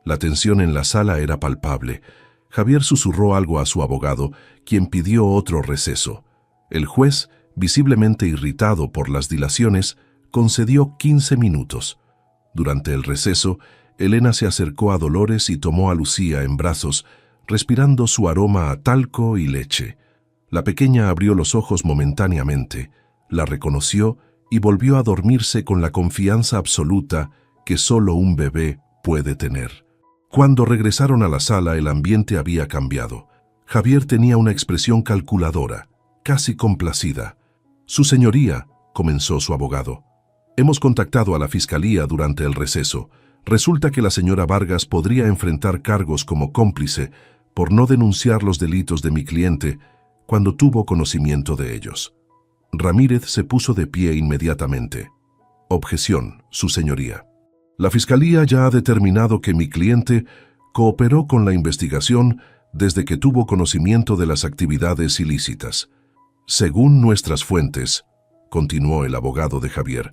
La tensión en la sala era palpable. Javier susurró algo a su abogado, quien pidió otro receso. El juez, visiblemente irritado por las dilaciones, concedió 15 minutos. Durante el receso, Elena se acercó a Dolores y tomó a Lucía en brazos, respirando su aroma a talco y leche. La pequeña abrió los ojos momentáneamente, la reconoció y volvió a dormirse con la confianza absoluta que solo un bebé puede tener. Cuando regresaron a la sala, el ambiente había cambiado. Javier tenía una expresión calculadora, casi complacida. «Su señoría», comenzó su abogado. «Hemos contactado a la fiscalía durante el receso. Resulta que la señora Vargas podría enfrentar cargos como cómplice por no denunciar los delitos de mi cliente cuando tuvo conocimiento de ellos». Ramírez se puso de pie inmediatamente. «Objeción, su señoría. La fiscalía ya ha determinado que mi cliente cooperó con la investigación desde que tuvo conocimiento de las actividades ilícitas. Según nuestras fuentes», continuó el abogado de Javier,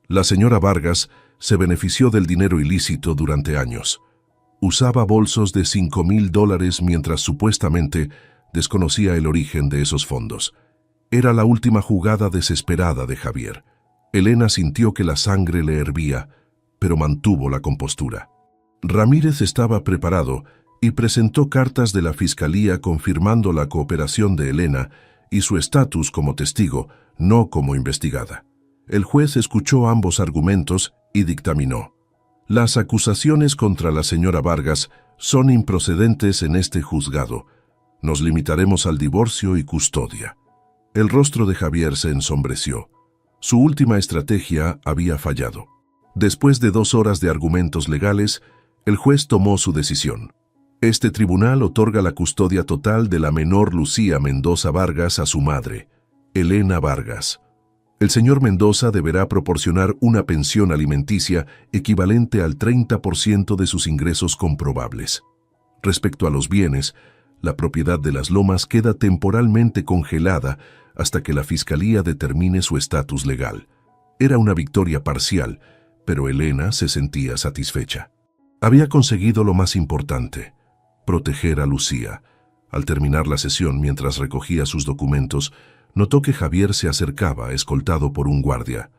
«la señora Vargas se benefició del dinero ilícito durante años. Usaba bolsos de $5,000 mientras supuestamente desconocía el origen de esos fondos. Era la última jugada desesperada de Javier. Elena sintió que la sangre le hervía, pero mantuvo la compostura. Ramírez estaba preparado y presentó cartas de la fiscalía confirmando la cooperación de Elena y su estatus como testigo, no como investigada. El juez escuchó ambos argumentos y dictaminó: «Las acusaciones contra la señora Vargas son improcedentes en este juzgado. Nos limitaremos al divorcio y custodia». El rostro de Javier se ensombreció. Su última estrategia había fallado. Después de 2 horas de argumentos legales, el juez tomó su decisión. Este tribunal otorga la custodia total de la menor Lucía Mendoza Vargas a su madre, Elena Vargas. El señor Mendoza deberá proporcionar una pensión alimenticia equivalente al 30% de sus ingresos comprobables. Respecto a los bienes, la propiedad de las Lomas queda temporalmente congelada hasta que la fiscalía determine su estatus legal. Era una victoria parcial, pero Elena se sentía satisfecha. Había conseguido lo más importante: proteger a Lucía. Al terminar la sesión, mientras recogía sus documentos, notó que Javier se acercaba, escoltado por un guardia.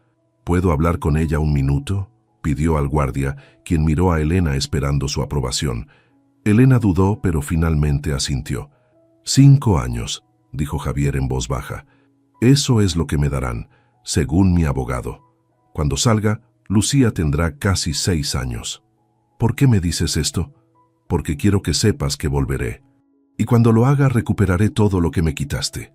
«¿Puedo hablar con ella un minuto?», pidió al guardia, quien miró a Elena esperando su aprobación. Elena dudó, pero finalmente asintió. «5 años», dijo Javier en voz baja. «Eso es lo que me darán, según mi abogado. Cuando salga, Lucía tendrá casi 6 años. ¿Por qué me dices esto? Porque quiero que sepas que volveré. Y cuando lo haga, recuperaré todo lo que me quitaste».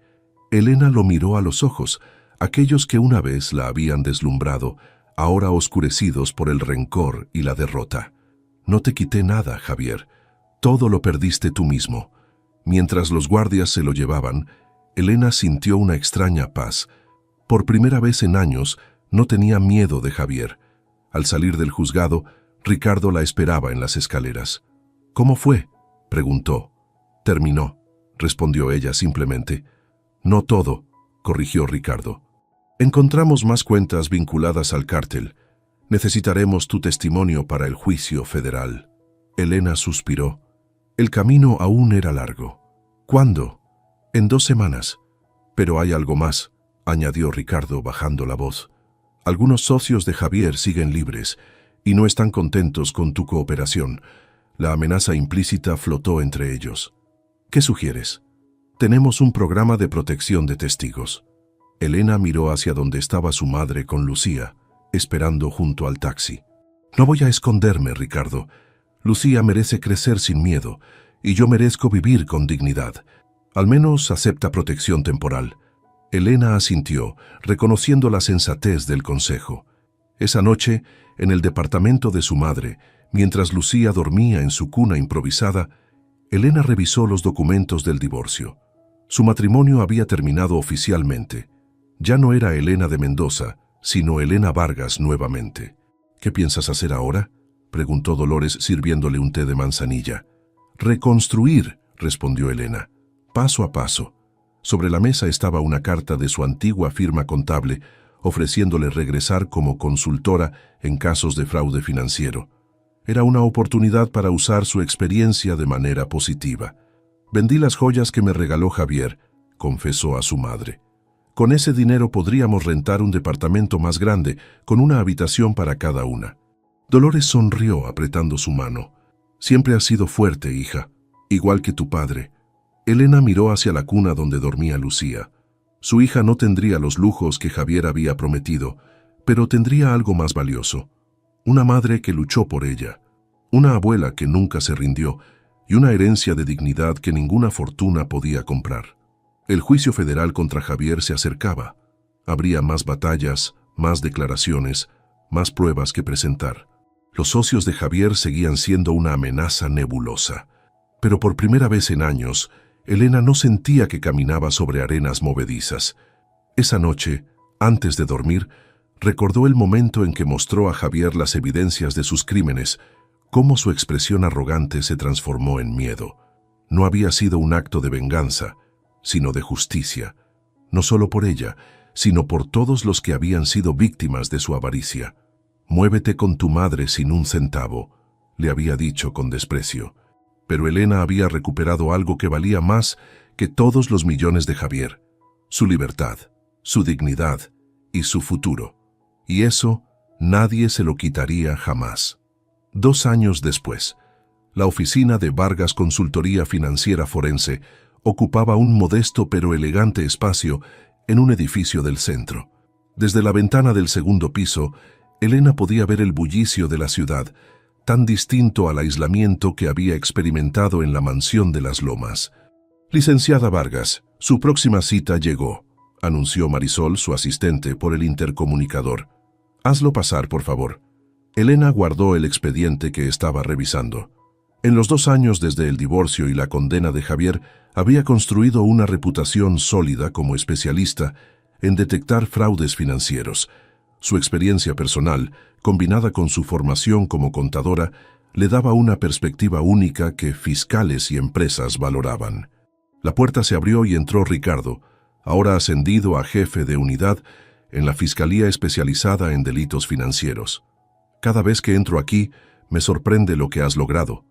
Elena lo miró a los ojos, aquellos que una vez la habían deslumbrado, ahora oscurecidos por el rencor y la derrota. «No te quité nada, Javier. Todo lo perdiste tú mismo». Mientras los guardias se lo llevaban, Elena sintió una extraña paz. Por primera vez en años, no tenía miedo de Javier. Al salir del juzgado, Ricardo la esperaba en las escaleras. «¿Cómo fue?», preguntó. «Terminó», respondió ella simplemente. «No todo», corrigió Ricardo. «Encontramos más cuentas vinculadas al cártel. Necesitaremos tu testimonio para el juicio federal». Elena suspiró. El camino aún era largo. «¿Cuándo?». «En 2 semanas». «Pero hay algo más», añadió Ricardo bajando la voz. «Algunos socios de Javier siguen libres y no están contentos con tu cooperación. La amenaza implícita flotó entre ellos. ¿Qué sugieres?». «Tenemos un programa de protección de testigos». Elena miró hacia donde estaba su madre con Lucía, esperando junto al taxi. «No voy a esconderme, Ricardo. Lucía merece crecer sin miedo, y yo merezco vivir con dignidad. Al menos acepta protección temporal». Elena asintió, reconociendo la sensatez del consejo. Esa noche, en el departamento de su madre, mientras Lucía dormía en su cuna improvisada, Elena revisó los documentos del divorcio. Su matrimonio había terminado oficialmente. Ya no era Elena de Mendoza, sino Elena Vargas nuevamente. ¿Qué piensas hacer ahora?, preguntó Dolores sirviéndole un té de manzanilla. Reconstruir, respondió Elena, paso a paso. Sobre la mesa estaba una carta de su antigua firma contable, ofreciéndole regresar como consultora en casos de fraude financiero. Era una oportunidad para usar su experiencia de manera positiva. Vendí las joyas que me regaló Javier, confesó a su madre. Con ese dinero podríamos rentar un departamento más grande, con una habitación para cada una. Dolores sonrió apretando su mano. Siempre has sido fuerte, hija, igual que tu padre. Elena miró hacia la cuna donde dormía Lucía. Su hija no tendría los lujos que Javier había prometido, pero tendría algo más valioso. Una madre que luchó por ella, una abuela que nunca se rindió y una herencia de dignidad que ninguna fortuna podía comprar. El juicio federal contra Javier se acercaba. Habría más batallas, más declaraciones, más pruebas que presentar. Los socios de Javier seguían siendo una amenaza nebulosa. Pero por primera vez en años, Elena no sentía que caminaba sobre arenas movedizas. Esa noche, antes de dormir, recordó el momento en que mostró a Javier las evidencias de sus crímenes, cómo su expresión arrogante se transformó en miedo. No había sido un acto de venganza, sino de justicia, no solo por ella, sino por todos los que habían sido víctimas de su avaricia. «Muévete con tu madre sin un centavo», le había dicho con desprecio. Pero Elena había recuperado algo que valía más que todos los millones de Javier: su libertad, su dignidad y su futuro. Y eso nadie se lo quitaría jamás. 2 años después, la oficina de Vargas Consultoría Financiera Forense ocupaba un modesto pero elegante espacio en un edificio del centro. Desde la ventana del segundo piso, Elena podía ver el bullicio de la ciudad, tan distinto al aislamiento que había experimentado en la mansión de las Lomas. «Licenciada Vargas, su próxima cita llegó», anunció Marisol, su asistente, por el intercomunicador. «Hazlo pasar, por favor». Elena guardó el expediente que estaba revisando. En los 2 años desde el divorcio y la condena de Javier, había construido una reputación sólida como especialista en detectar fraudes financieros. Su experiencia personal, combinada con su formación como contadora, le daba una perspectiva única que fiscales y empresas valoraban. La puerta se abrió y entró Ricardo, ahora ascendido a jefe de unidad en la Fiscalía especializada en delitos financieros. «Cada vez que entro aquí, me sorprende lo que has logrado»,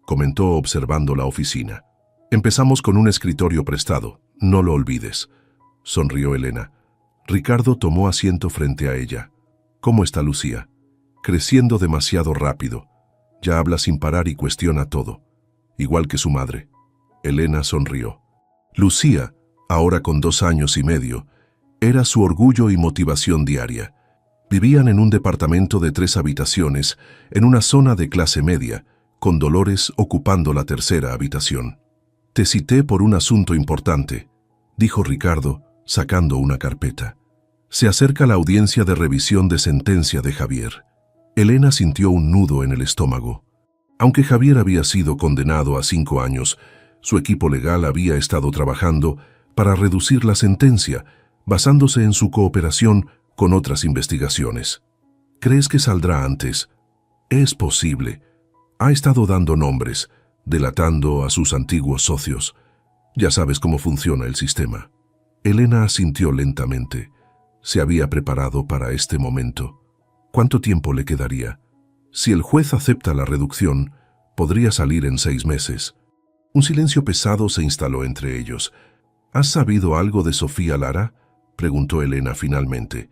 comentó observando la oficina. «Empezamos con un escritorio prestado, no lo olvides», sonrió Elena. Ricardo tomó asiento frente a ella. «¿Cómo está Lucía?» «Creciendo demasiado rápido. Ya habla sin parar y cuestiona todo. Igual que su madre». Elena sonrió. Lucía, ahora con 2 años y medio, era su orgullo y motivación diaria. Vivían en un departamento de 3 habitaciones, en una zona de clase media, con Dolores ocupando la tercera habitación. «Te cité por un asunto importante», dijo Ricardo, sacando una carpeta. «Se acerca la audiencia de revisión de sentencia de Javier». Elena sintió un nudo en el estómago. Aunque Javier había sido condenado a 5 años, su equipo legal había estado trabajando para reducir la sentencia, basándose en su cooperación con otras investigaciones. «¿Crees que saldrá antes?» «Es posible. Ha estado dando nombres, delatando a sus antiguos socios. Ya sabes cómo funciona el sistema». Elena asintió lentamente. Se había preparado para este momento. ¿Cuánto tiempo le quedaría? Si el juez acepta la reducción, podría salir en 6 meses. Un silencio pesado se instaló entre ellos. «¿Has sabido algo de Sofía Lara?», preguntó Elena finalmente.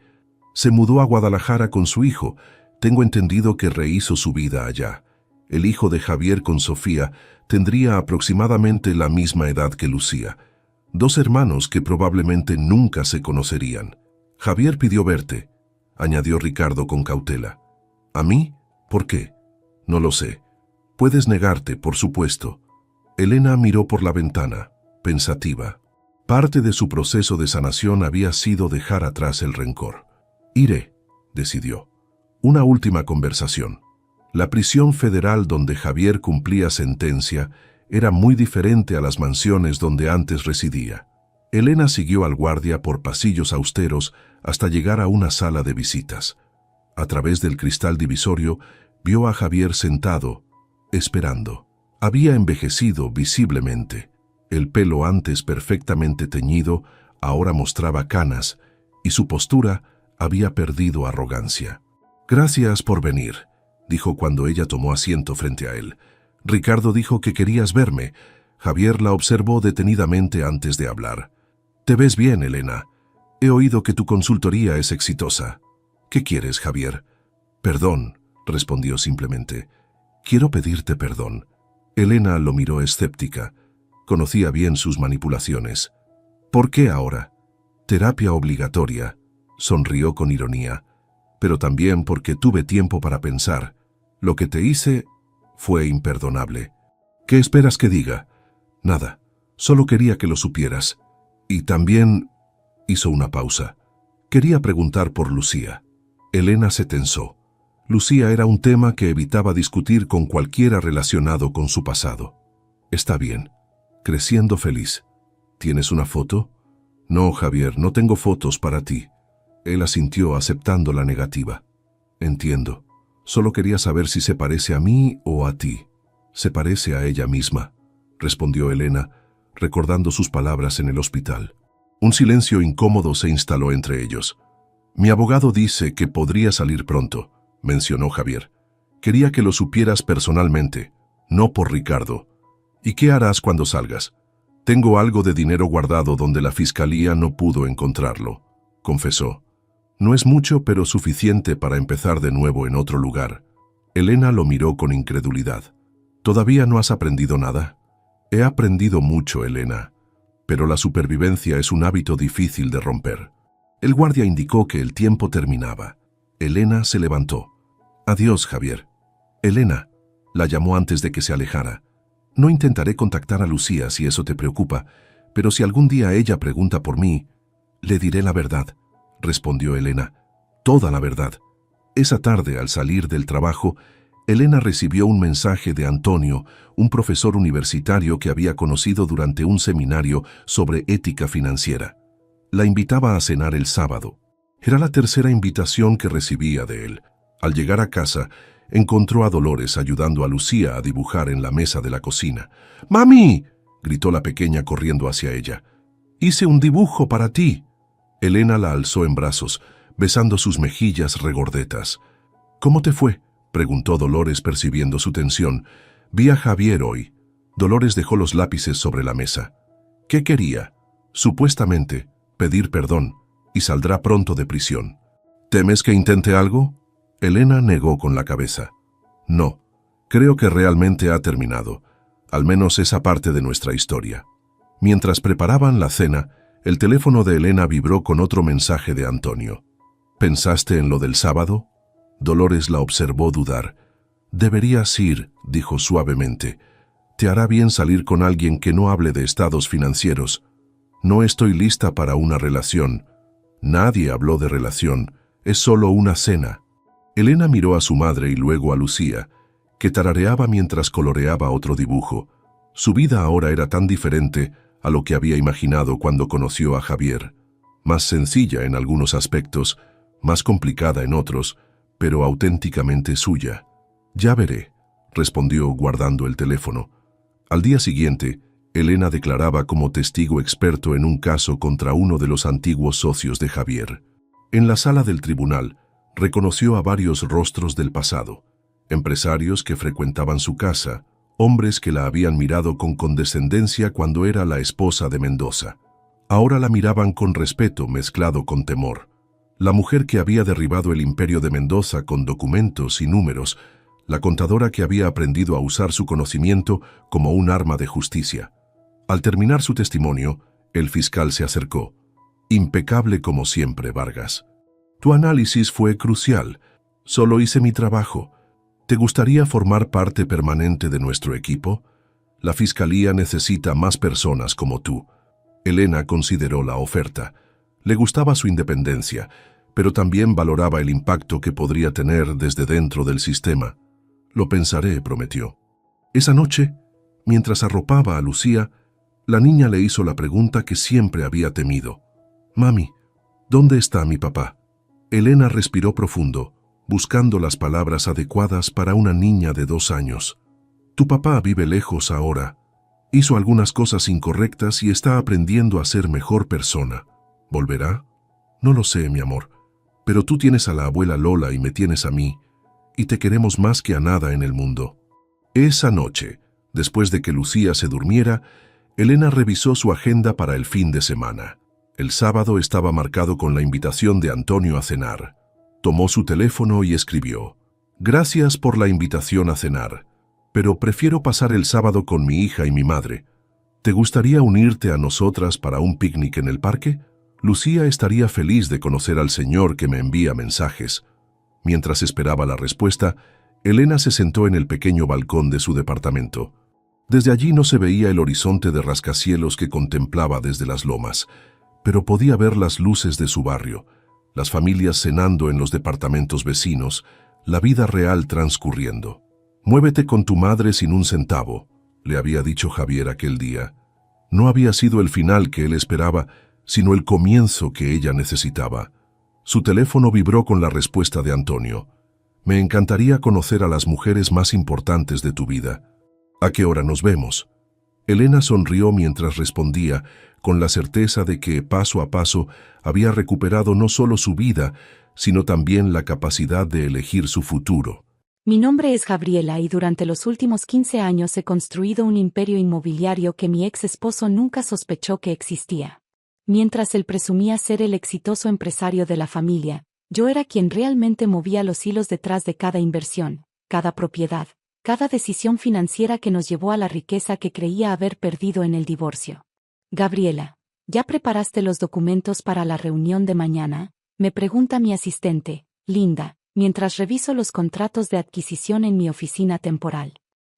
«Se mudó a Guadalajara con su hijo. Tengo entendido que rehizo su vida allá. El hijo de Javier con Sofía tendría aproximadamente la misma edad que Lucía. 2 hermanos que probablemente nunca se conocerían. Javier pidió verte», añadió Ricardo con cautela. «¿A mí? ¿Por qué?» «No lo sé. Puedes negarte, por supuesto». Elena miró por la ventana, pensativa. Parte de su proceso de sanación había sido dejar atrás el rencor. «Iré», decidió. Una última conversación. La prisión federal donde Javier cumplía sentencia era muy diferente a las mansiones donde antes residía. Elena siguió al guardia por pasillos austeros hasta llegar a una sala de visitas. A través del cristal divisorio vio a Javier sentado, esperando. Había envejecido visiblemente. El pelo antes perfectamente teñido ahora mostraba canas y su postura había perdido arrogancia. «Gracias por venir», dijo cuando ella tomó asiento frente a él. «Ricardo dijo que querías verme». Javier la observó detenidamente antes de hablar. «Te ves bien, Elena. He oído que tu consultoría es exitosa». «¿Qué quieres, Javier?» «Perdón», respondió simplemente. «Quiero pedirte perdón». Elena lo miró escéptica. Conocía bien sus manipulaciones. «¿Por qué ahora?» «Terapia obligatoria», sonrió con ironía. «Pero también porque tuve tiempo para pensar. Lo que te hice fue imperdonable». «¿Qué esperas que diga?» «Nada. Solo quería que lo supieras. Y también...» Hizo una pausa. «Quería preguntar por Lucía». Elena se tensó. Lucía era un tema que evitaba discutir con cualquiera relacionado con su pasado. «Está bien. Creciendo feliz. ¿Tienes una foto?» «No, Javier, no tengo fotos para ti». Él asintió aceptando la negativa. «Entiendo. Solo quería saber si se parece a mí o a ti». «Se parece a ella misma», respondió Elena, recordando sus palabras en el hospital. Un silencio incómodo se instaló entre ellos. «Mi abogado dice que podría salir pronto», mencionó Javier. «Quería que lo supieras personalmente, no por Ricardo». «¿Y qué harás cuando salgas?» «Tengo algo de dinero guardado donde la fiscalía no pudo encontrarlo», confesó. «No es mucho, pero suficiente para empezar de nuevo en otro lugar». Elena lo miró con incredulidad. «¿Todavía no has aprendido nada?» «He aprendido mucho, Elena, pero la supervivencia es un hábito difícil de romper». El guardia indicó que el tiempo terminaba. Elena se levantó. «Adiós, Javier». «Elena», la llamó antes de que se alejara. «No intentaré contactar a Lucía si eso te preocupa, pero si algún día ella pregunta por mí, le diré la verdad», respondió Elena. «Toda la verdad». Esa tarde, al salir del trabajo, Elena recibió un mensaje de Antonio, un profesor universitario que había conocido durante un seminario sobre ética financiera. La invitaba a cenar el sábado. Era la tercera invitación que recibía de él. Al llegar a casa, encontró a Dolores ayudando a Lucía a dibujar en la mesa de la cocina. «¡Mami!», gritó la pequeña corriendo hacia ella. «Hice un dibujo para ti». Elena la alzó en brazos, besando sus mejillas regordetas. «¿Cómo te fue?», preguntó Dolores percibiendo su tensión. «Vi a Javier hoy». Dolores dejó los lápices sobre la mesa. «¿Qué quería?». «Supuestamente, pedir perdón, y saldrá pronto de prisión». «¿Temes que intente algo?». Elena negó con la cabeza. «No, creo que realmente ha terminado, al menos esa parte de nuestra historia». Mientras preparaban la cena, el teléfono de Elena vibró con otro mensaje de Antonio. «¿Pensaste en lo del sábado?». Dolores la observó dudar. «Deberías ir», dijo suavemente. «Te hará bien salir con alguien que no hable de estados financieros». «No estoy lista para una relación». «Nadie habló de relación, es solo una cena». Elena miró a su madre y luego a Lucía, que tarareaba mientras coloreaba otro dibujo. Su vida ahora era tan diferente a lo que había imaginado cuando conoció a Javier. Más sencilla en algunos aspectos, más complicada en otros, pero auténticamente suya. «Ya veré», respondió guardando el teléfono. Al día siguiente, Elena declaraba como testigo experto en un caso contra uno de los antiguos socios de Javier. En la sala del tribunal, reconoció a varios rostros del pasado, empresarios que frecuentaban su casa, hombres que la habían mirado con condescendencia cuando era la esposa de Mendoza. Ahora la miraban con respeto mezclado con temor. La mujer que había derribado el imperio de Mendoza con documentos y números, la contadora que había aprendido a usar su conocimiento como un arma de justicia. Al terminar su testimonio, el fiscal se acercó. «Impecable como siempre, Vargas. Tu análisis fue crucial. Solo hice mi trabajo. ¿Te gustaría formar parte permanente de nuestro equipo? La fiscalía necesita más personas como tú». Elena consideró la oferta. Le gustaba su independencia, pero también valoraba el impacto que podría tener desde dentro del sistema. «Lo pensaré», prometió. Esa noche, Mientras arropaba a Lucía, la niña le hizo la pregunta que siempre había temido. «Mami, ¿dónde está mi papá?» Elena respiró profundo, buscando las palabras adecuadas para una niña de 2 años. «Tu papá vive lejos ahora. Hizo algunas cosas incorrectas y está aprendiendo a ser mejor persona. ¿Volverá? No lo sé, mi amor. Pero tú tienes a la abuela Lola y me tienes a mí, y te queremos más que a nada en el mundo». Esa noche, después de que Lucía se durmiera, Elena revisó su agenda para el fin de semana. El sábado estaba marcado con la invitación de Antonio a cenar. Tomó su teléfono y escribió: «Gracias por la invitación a cenar, pero prefiero pasar el sábado con mi hija y mi madre. ¿Te gustaría unirte a nosotras para un picnic en el parque? Lucía estaría feliz de conocer al señor que me envía mensajes». Mientras esperaba la respuesta, Elena se sentó en el pequeño balcón de su departamento. Desde allí no se veía el horizonte de rascacielos que contemplaba desde las lomas, pero podía ver las luces de su barrio, las familias cenando en los departamentos vecinos, la vida real transcurriendo. «Muévete con tu madre sin un centavo», le había dicho Javier aquel día. No había sido el final que él esperaba, sino el comienzo que ella necesitaba. Su teléfono vibró con la respuesta de Antonio. «Me encantaría conocer a las mujeres más importantes de tu vida. ¿A qué hora nos vemos?» Elena sonrió mientras respondía, con la certeza de que, paso a paso, había recuperado no solo su vida, sino también la capacidad de elegir su futuro. Mi nombre es Gabriela y durante los últimos 15 años he construido un imperio inmobiliario que mi ex esposo nunca sospechó que existía. Mientras él presumía ser el exitoso empresario de la familia, yo era quien realmente movía los hilos detrás de cada inversión, cada propiedad, cada decisión financiera que nos llevó a la riqueza que creía haber perdido en el divorcio. «Gabriela, ¿ya preparaste los documentos para la reunión de mañana?», me pregunta mi asistente, Linda, mientras reviso los contratos de adquisición en mi oficina temporal.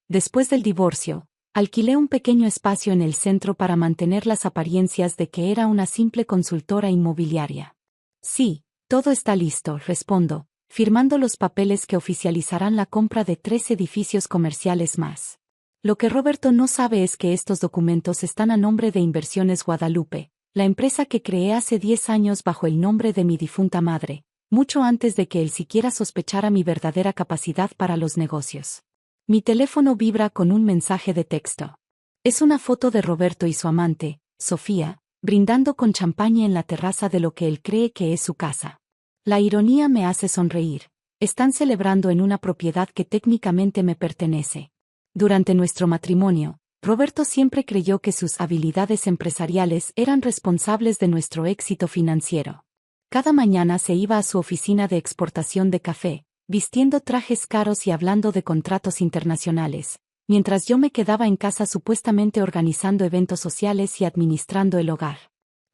Después del divorcio, alquilé un pequeño espacio en el centro para mantener las apariencias de que era una simple consultora inmobiliaria. «Sí, todo está listo», respondo, firmando los papeles que oficializarán la compra de 3 edificios comerciales más. Lo que Roberto no sabe es que estos documentos están a nombre de Inversiones Guadalupe, la empresa que creé hace 10 años bajo el nombre de mi difunta madre, mucho antes de que él siquiera sospechara mi verdadera capacidad para los negocios. Mi teléfono vibra con un mensaje de texto. Es una foto de Roberto y su amante, Sofía, brindando con champaña en la terraza de lo que él cree que es su casa. La ironía me hace sonreír. Están celebrando en una propiedad que técnicamente me pertenece. Durante nuestro matrimonio, Roberto siempre creyó que sus habilidades empresariales eran responsables de nuestro éxito financiero. Cada mañana se iba a su oficina de exportación de café, vistiendo trajes caros y hablando de contratos internacionales, mientras yo me quedaba en casa supuestamente organizando eventos sociales y administrando el hogar.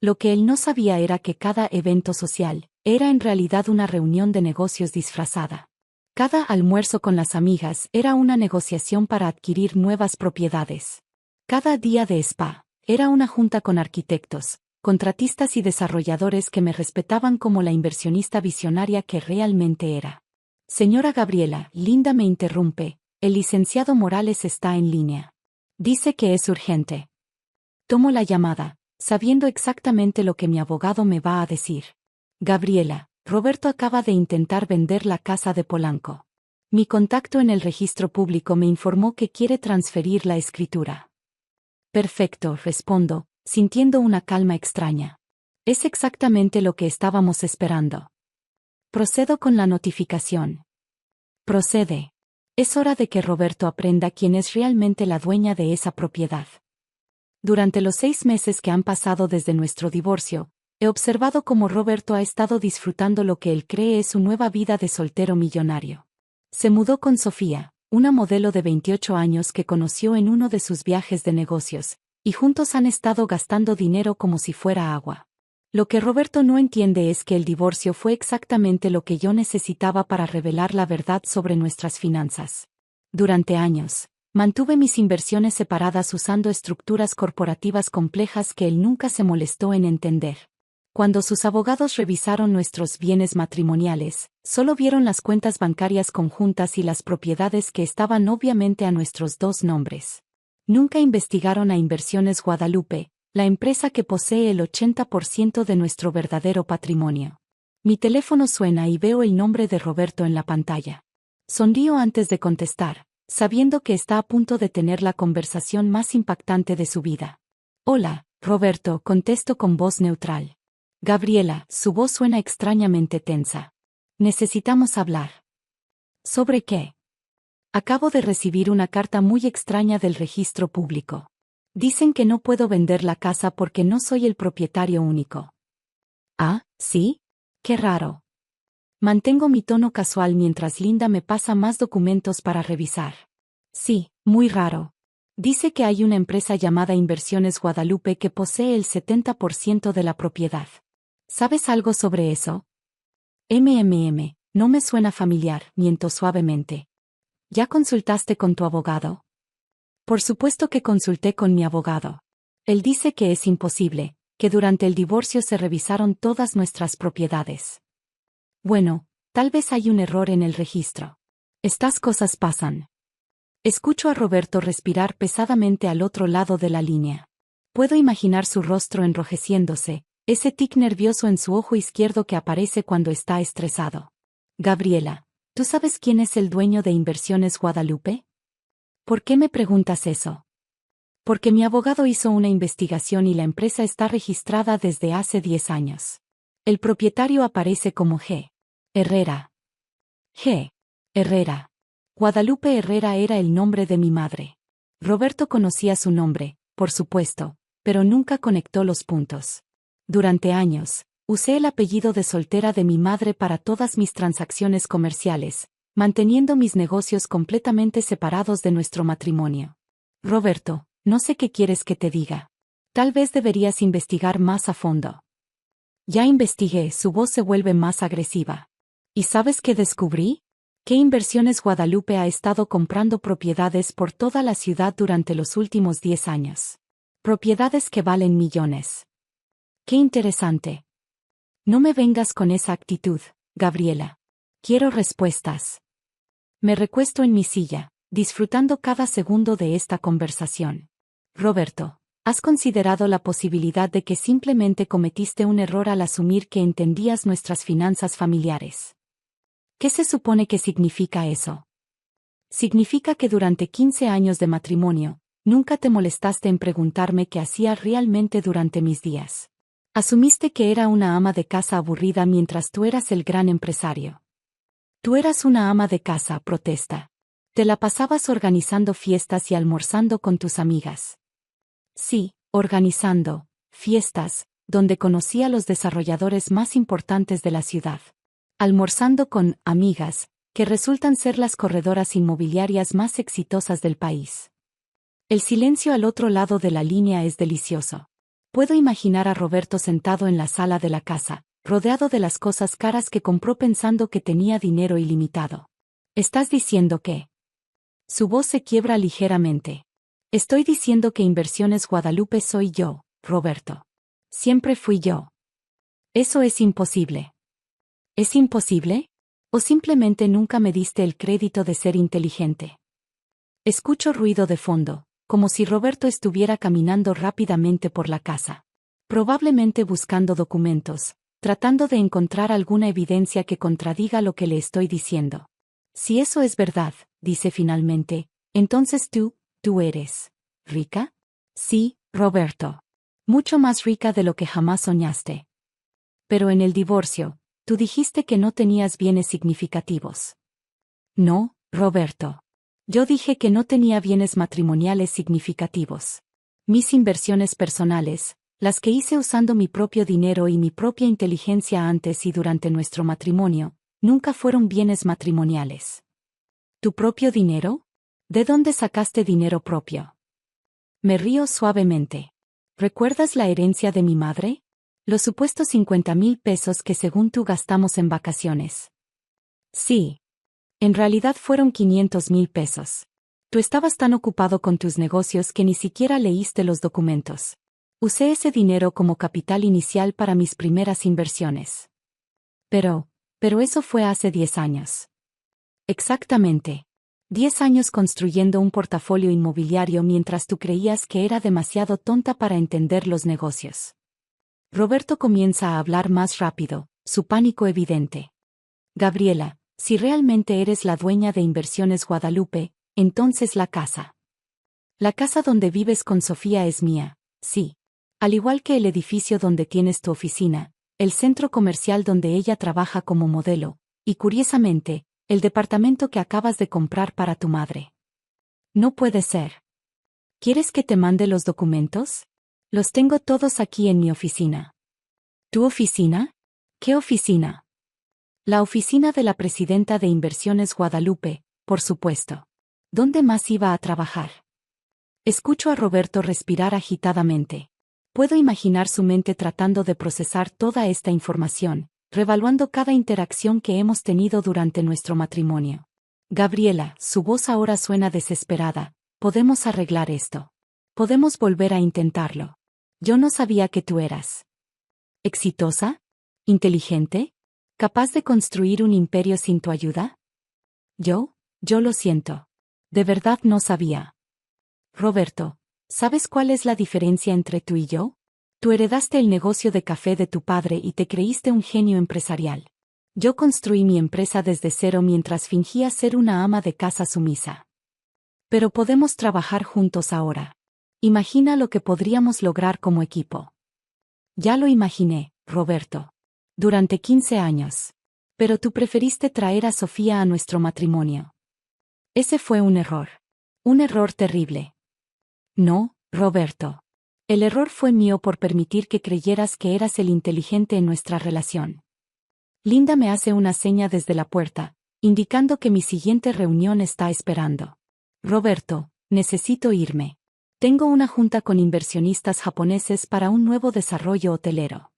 Lo que él no sabía era que cada evento social era en realidad una reunión de negocios disfrazada. Cada almuerzo con las amigas era una negociación para adquirir nuevas propiedades. Cada día de spa era una junta con arquitectos, contratistas y desarrolladores que me respetaban como la inversionista visionaria que realmente era. «Señora Gabriela», Linda me interrumpe, «el licenciado Morales está en línea. Dice que es urgente». Tomo la llamada, sabiendo exactamente lo que mi abogado me va a decir. «Gabriela, Roberto acaba de intentar vender la casa de Polanco. Mi contacto en el registro público me informó que quiere transferir la escritura». «Perfecto», respondo, sintiendo una calma extraña. Es exactamente lo que estábamos esperando. Procedo con la notificación. Procede. Es hora de que Roberto aprenda quién es realmente la dueña de esa propiedad. Durante los 6 meses que han pasado desde nuestro divorcio, he observado cómo Roberto ha estado disfrutando lo que él cree es su nueva vida de soltero millonario. Se mudó con Sofía, una modelo de 28 años que conoció en uno de sus viajes de negocios, y juntos han estado gastando dinero como si fuera agua. Lo que Roberto no entiende es que el divorcio fue exactamente lo que yo necesitaba para revelar la verdad sobre nuestras finanzas. Durante años, mantuve mis inversiones separadas usando estructuras corporativas complejas que él nunca se molestó en entender. Cuando sus abogados revisaron nuestros bienes matrimoniales, solo vieron las cuentas bancarias conjuntas y las propiedades que estaban obviamente a nuestros 2 nombres. Nunca investigaron a Inversiones Guadalupe, la empresa que posee el 80% de nuestro verdadero patrimonio. Mi teléfono suena y veo el nombre de Roberto en la pantalla. Sonrío antes de contestar, sabiendo que está a punto de tener la conversación más impactante de su vida. Hola, Roberto, contesto con voz neutral. Gabriela, su voz suena extrañamente tensa. Necesitamos hablar. ¿Sobre qué? Acabo de recibir una carta muy extraña del registro público. Dicen que no puedo vender la casa porque no soy el propietario único. Ah, ¿sí? Qué raro. Mantengo mi tono casual mientras Linda me pasa más documentos para revisar. Sí, muy raro. Dice que hay una empresa llamada Inversiones Guadalupe que posee el 70% de la propiedad. ¿Sabes algo sobre eso? No me suena familiar, miento suavemente. ¿Ya consultaste con tu abogado? Por supuesto que consulté con mi abogado. Él dice que es imposible, que durante el divorcio se revisaron todas nuestras propiedades. Bueno, tal vez hay un error en el registro. Estas cosas pasan. Escucho a Roberto respirar pesadamente al otro lado de la línea. Puedo imaginar su rostro enrojeciéndose, ese tic nervioso en su ojo izquierdo que aparece cuando está estresado. Gabriela, ¿tú sabes quién es el dueño de Inversiones Guadalupe? ¿Por qué me preguntas eso? Porque mi abogado hizo una investigación y la empresa está registrada desde hace 10 años. El propietario aparece como G. Herrera. G. Herrera. Guadalupe Herrera era el nombre de mi madre. Roberto conocía su nombre, por supuesto, pero nunca conectó los puntos. Durante años, usé el apellido de soltera de mi madre para todas mis transacciones comerciales, manteniendo mis negocios completamente separados de nuestro matrimonio. Roberto, no sé qué quieres que te diga. Tal vez deberías investigar más a fondo. Ya investigué, su voz se vuelve más agresiva. ¿Y sabes qué descubrí? Que Inversiones Guadalupe ha estado comprando propiedades por toda la ciudad durante los últimos 10 años. Propiedades que valen millones. Qué interesante. No me vengas con esa actitud, Gabriela. Quiero respuestas. Me recuesto en mi silla, disfrutando cada segundo de esta conversación. Roberto, ¿has considerado la posibilidad de que simplemente cometiste un error al asumir que entendías nuestras finanzas familiares? ¿Qué se supone que significa eso? Significa que durante 15 años de matrimonio, nunca te molestaste en preguntarme qué hacía realmente durante mis días. Asumiste que era una ama de casa aburrida mientras tú eras el gran empresario. Tú eras una ama de casa, protesta. Te la pasabas organizando fiestas y almorzando con tus amigas. Sí, organizando fiestas, donde conocí a los desarrolladores más importantes de la ciudad. Almorzando con amigas, que resultan ser las corredoras inmobiliarias más exitosas del país. El silencio al otro lado de la línea es delicioso. Puedo imaginar a Roberto sentado en la sala de la casa, rodeado de las cosas caras que compró pensando que tenía dinero ilimitado. ¿Estás diciendo que? Su voz se quiebra ligeramente. Estoy diciendo que Inversiones Guadalupe soy yo, Roberto. Siempre fui yo. Eso es imposible. ¿Es imposible? ¿O simplemente nunca me diste el crédito de ser inteligente? Escucho ruido de fondo, como si Roberto estuviera caminando rápidamente por la casa. Probablemente buscando documentos, tratando de encontrar alguna evidencia que contradiga lo que le estoy diciendo. Si eso es verdad, dice finalmente, entonces tú eres ¿rica? Sí, Roberto. Mucho más rica de lo que jamás soñaste. Pero en el divorcio, tú dijiste que no tenías bienes significativos. No, Roberto. Yo dije que no tenía bienes matrimoniales significativos. Mis inversiones personales, las que hice usando mi propio dinero y mi propia inteligencia antes y durante nuestro matrimonio, nunca fueron bienes matrimoniales. ¿Tu propio dinero? ¿De dónde sacaste dinero propio? Me río suavemente. ¿Recuerdas la herencia de mi madre? Los supuestos 50,000 pesos que según tú gastamos en vacaciones. Sí. En realidad fueron 500,000 pesos. Tú estabas tan ocupado con tus negocios que ni siquiera leíste los documentos. Usé ese dinero como capital inicial para mis primeras inversiones. Pero eso fue hace 10 años. Exactamente. 10 años construyendo un portafolio inmobiliario mientras tú creías que era demasiado tonta para entender los negocios. Roberto comienza a hablar más rápido, su pánico evidente. Gabriela, si realmente eres la dueña de Inversiones Guadalupe, entonces la casa. La casa donde vives con Sofía es mía, sí. Al igual que el edificio donde tienes tu oficina, el centro comercial donde ella trabaja como modelo, y curiosamente, el departamento que acabas de comprar para tu madre. No puede ser. ¿Quieres que te mande los documentos? Los tengo todos aquí en mi oficina. ¿Tu oficina? ¿Qué oficina? La oficina de la presidenta de Inversiones Guadalupe, por supuesto. ¿Dónde más iba a trabajar? Escucho a Roberto respirar agitadamente. Puedo imaginar su mente tratando de procesar toda esta información, revaluando cada interacción que hemos tenido durante nuestro matrimonio. Gabriela, su voz ahora suena desesperada. Podemos arreglar esto. Podemos volver a intentarlo. Yo no sabía que tú eras exitosa, inteligente, capaz de construir un imperio sin tu ayuda. Yo lo siento. De verdad no sabía. Roberto, ¿sabes cuál es la diferencia entre tú y yo? Tú heredaste el negocio de café de tu padre y te creíste un genio empresarial. Yo construí mi empresa desde cero mientras fingía ser una ama de casa sumisa. Pero podemos trabajar juntos ahora. Imagina lo que podríamos lograr como equipo. Ya lo imaginé, Roberto. Durante 15 años. Pero tú preferiste traer a Sofía a nuestro matrimonio. Ese fue un error. Un error terrible. No, Roberto. El error fue mío por permitir que creyeras que eras el inteligente en nuestra relación. Linda me hace una seña desde la puerta, indicando que mi siguiente reunión está esperando. Roberto, necesito irme. Tengo una junta con inversionistas japoneses para un nuevo desarrollo hotelero.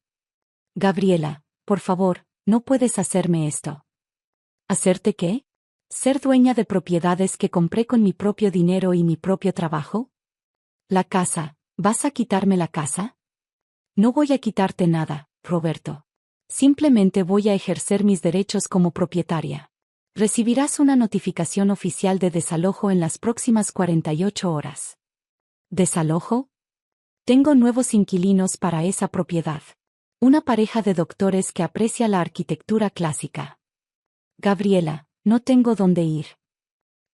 Gabriela, por favor, no puedes hacerme esto. ¿Hacerte qué? ¿Ser dueña de propiedades que compré con mi propio dinero y mi propio trabajo? La casa. ¿Vas a quitarme la casa? No voy a quitarte nada, Roberto. Simplemente voy a ejercer mis derechos como propietaria. Recibirás una notificación oficial de desalojo en las próximas 48 horas. ¿Desalojo? Tengo nuevos inquilinos para esa propiedad. Una pareja de doctores que aprecia la arquitectura clásica. Gabriela, no tengo dónde ir.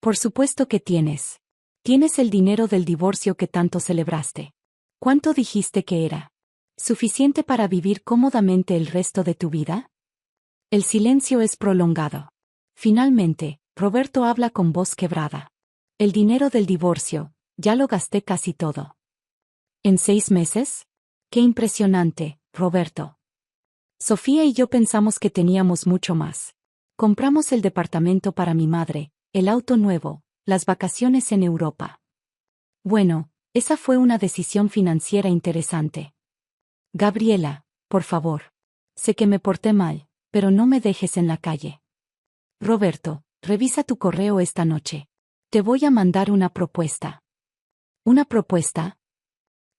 Por supuesto que tienes. Tienes el dinero del divorcio que tanto celebraste. ¿Cuánto dijiste que era? ¿Suficiente para vivir cómodamente el resto de tu vida? El silencio es prolongado. Finalmente, Roberto habla con voz quebrada. El dinero del divorcio, ya lo gasté casi todo. ¿En 6 meses? ¡Qué impresionante, Roberto! Sofía y yo pensamos que teníamos mucho más. Compramos el departamento para mi madre, el auto nuevo, las vacaciones en Europa. Bueno, esa fue una decisión financiera interesante. Gabriela, por favor. Sé que me porté mal, pero no me dejes en la calle. Roberto, revisa tu correo esta noche. Te voy a mandar una propuesta. ¿Una propuesta?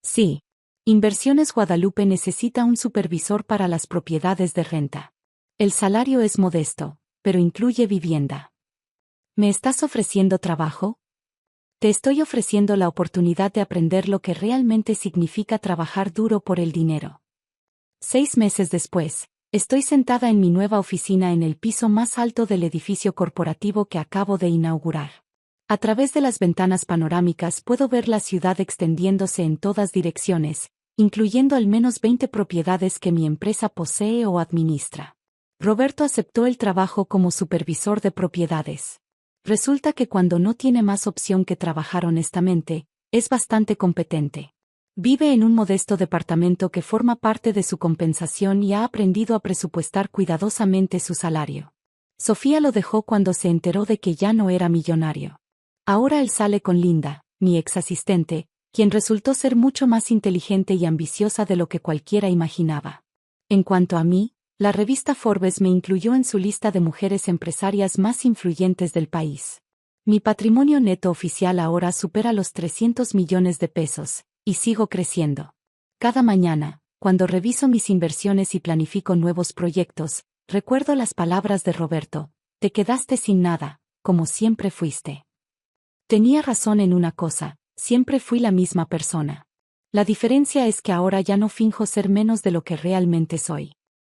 Sí. Inversiones Guadalupe necesita un supervisor para las propiedades de renta. El salario es modesto, pero incluye vivienda. ¿Me estás ofreciendo trabajo? Te estoy ofreciendo la oportunidad de aprender lo que realmente significa trabajar duro por el dinero. 6 meses después, estoy sentada en mi nueva oficina en el piso más alto del edificio corporativo que acabo de inaugurar. A través de las ventanas panorámicas puedo ver la ciudad extendiéndose en todas direcciones, incluyendo al menos 20 propiedades que mi empresa posee o administra. Roberto aceptó el trabajo como supervisor de propiedades. Resulta que cuando no tiene más opción que trabajar honestamente, es bastante competente. Vive en un modesto departamento que forma parte de su compensación y ha aprendido a presupuestar cuidadosamente su salario. Sofía lo dejó cuando se enteró de que ya no era millonario. Ahora él sale con Linda, mi ex asistente, quien resultó ser mucho más inteligente y ambiciosa de lo que cualquiera imaginaba. En cuanto a mí, la revista Forbes me incluyó en su lista de mujeres empresarias más influyentes del país. Mi patrimonio neto oficial ahora supera los 300 millones de pesos, y sigo creciendo. Cada mañana, cuando reviso mis inversiones y planifico nuevos proyectos, recuerdo las palabras de Roberto: te quedaste sin nada, como siempre fuiste. Tenía razón en una cosa, siempre fui la misma persona. La diferencia es que ahora ya no finjo ser menos de lo que realmente soy.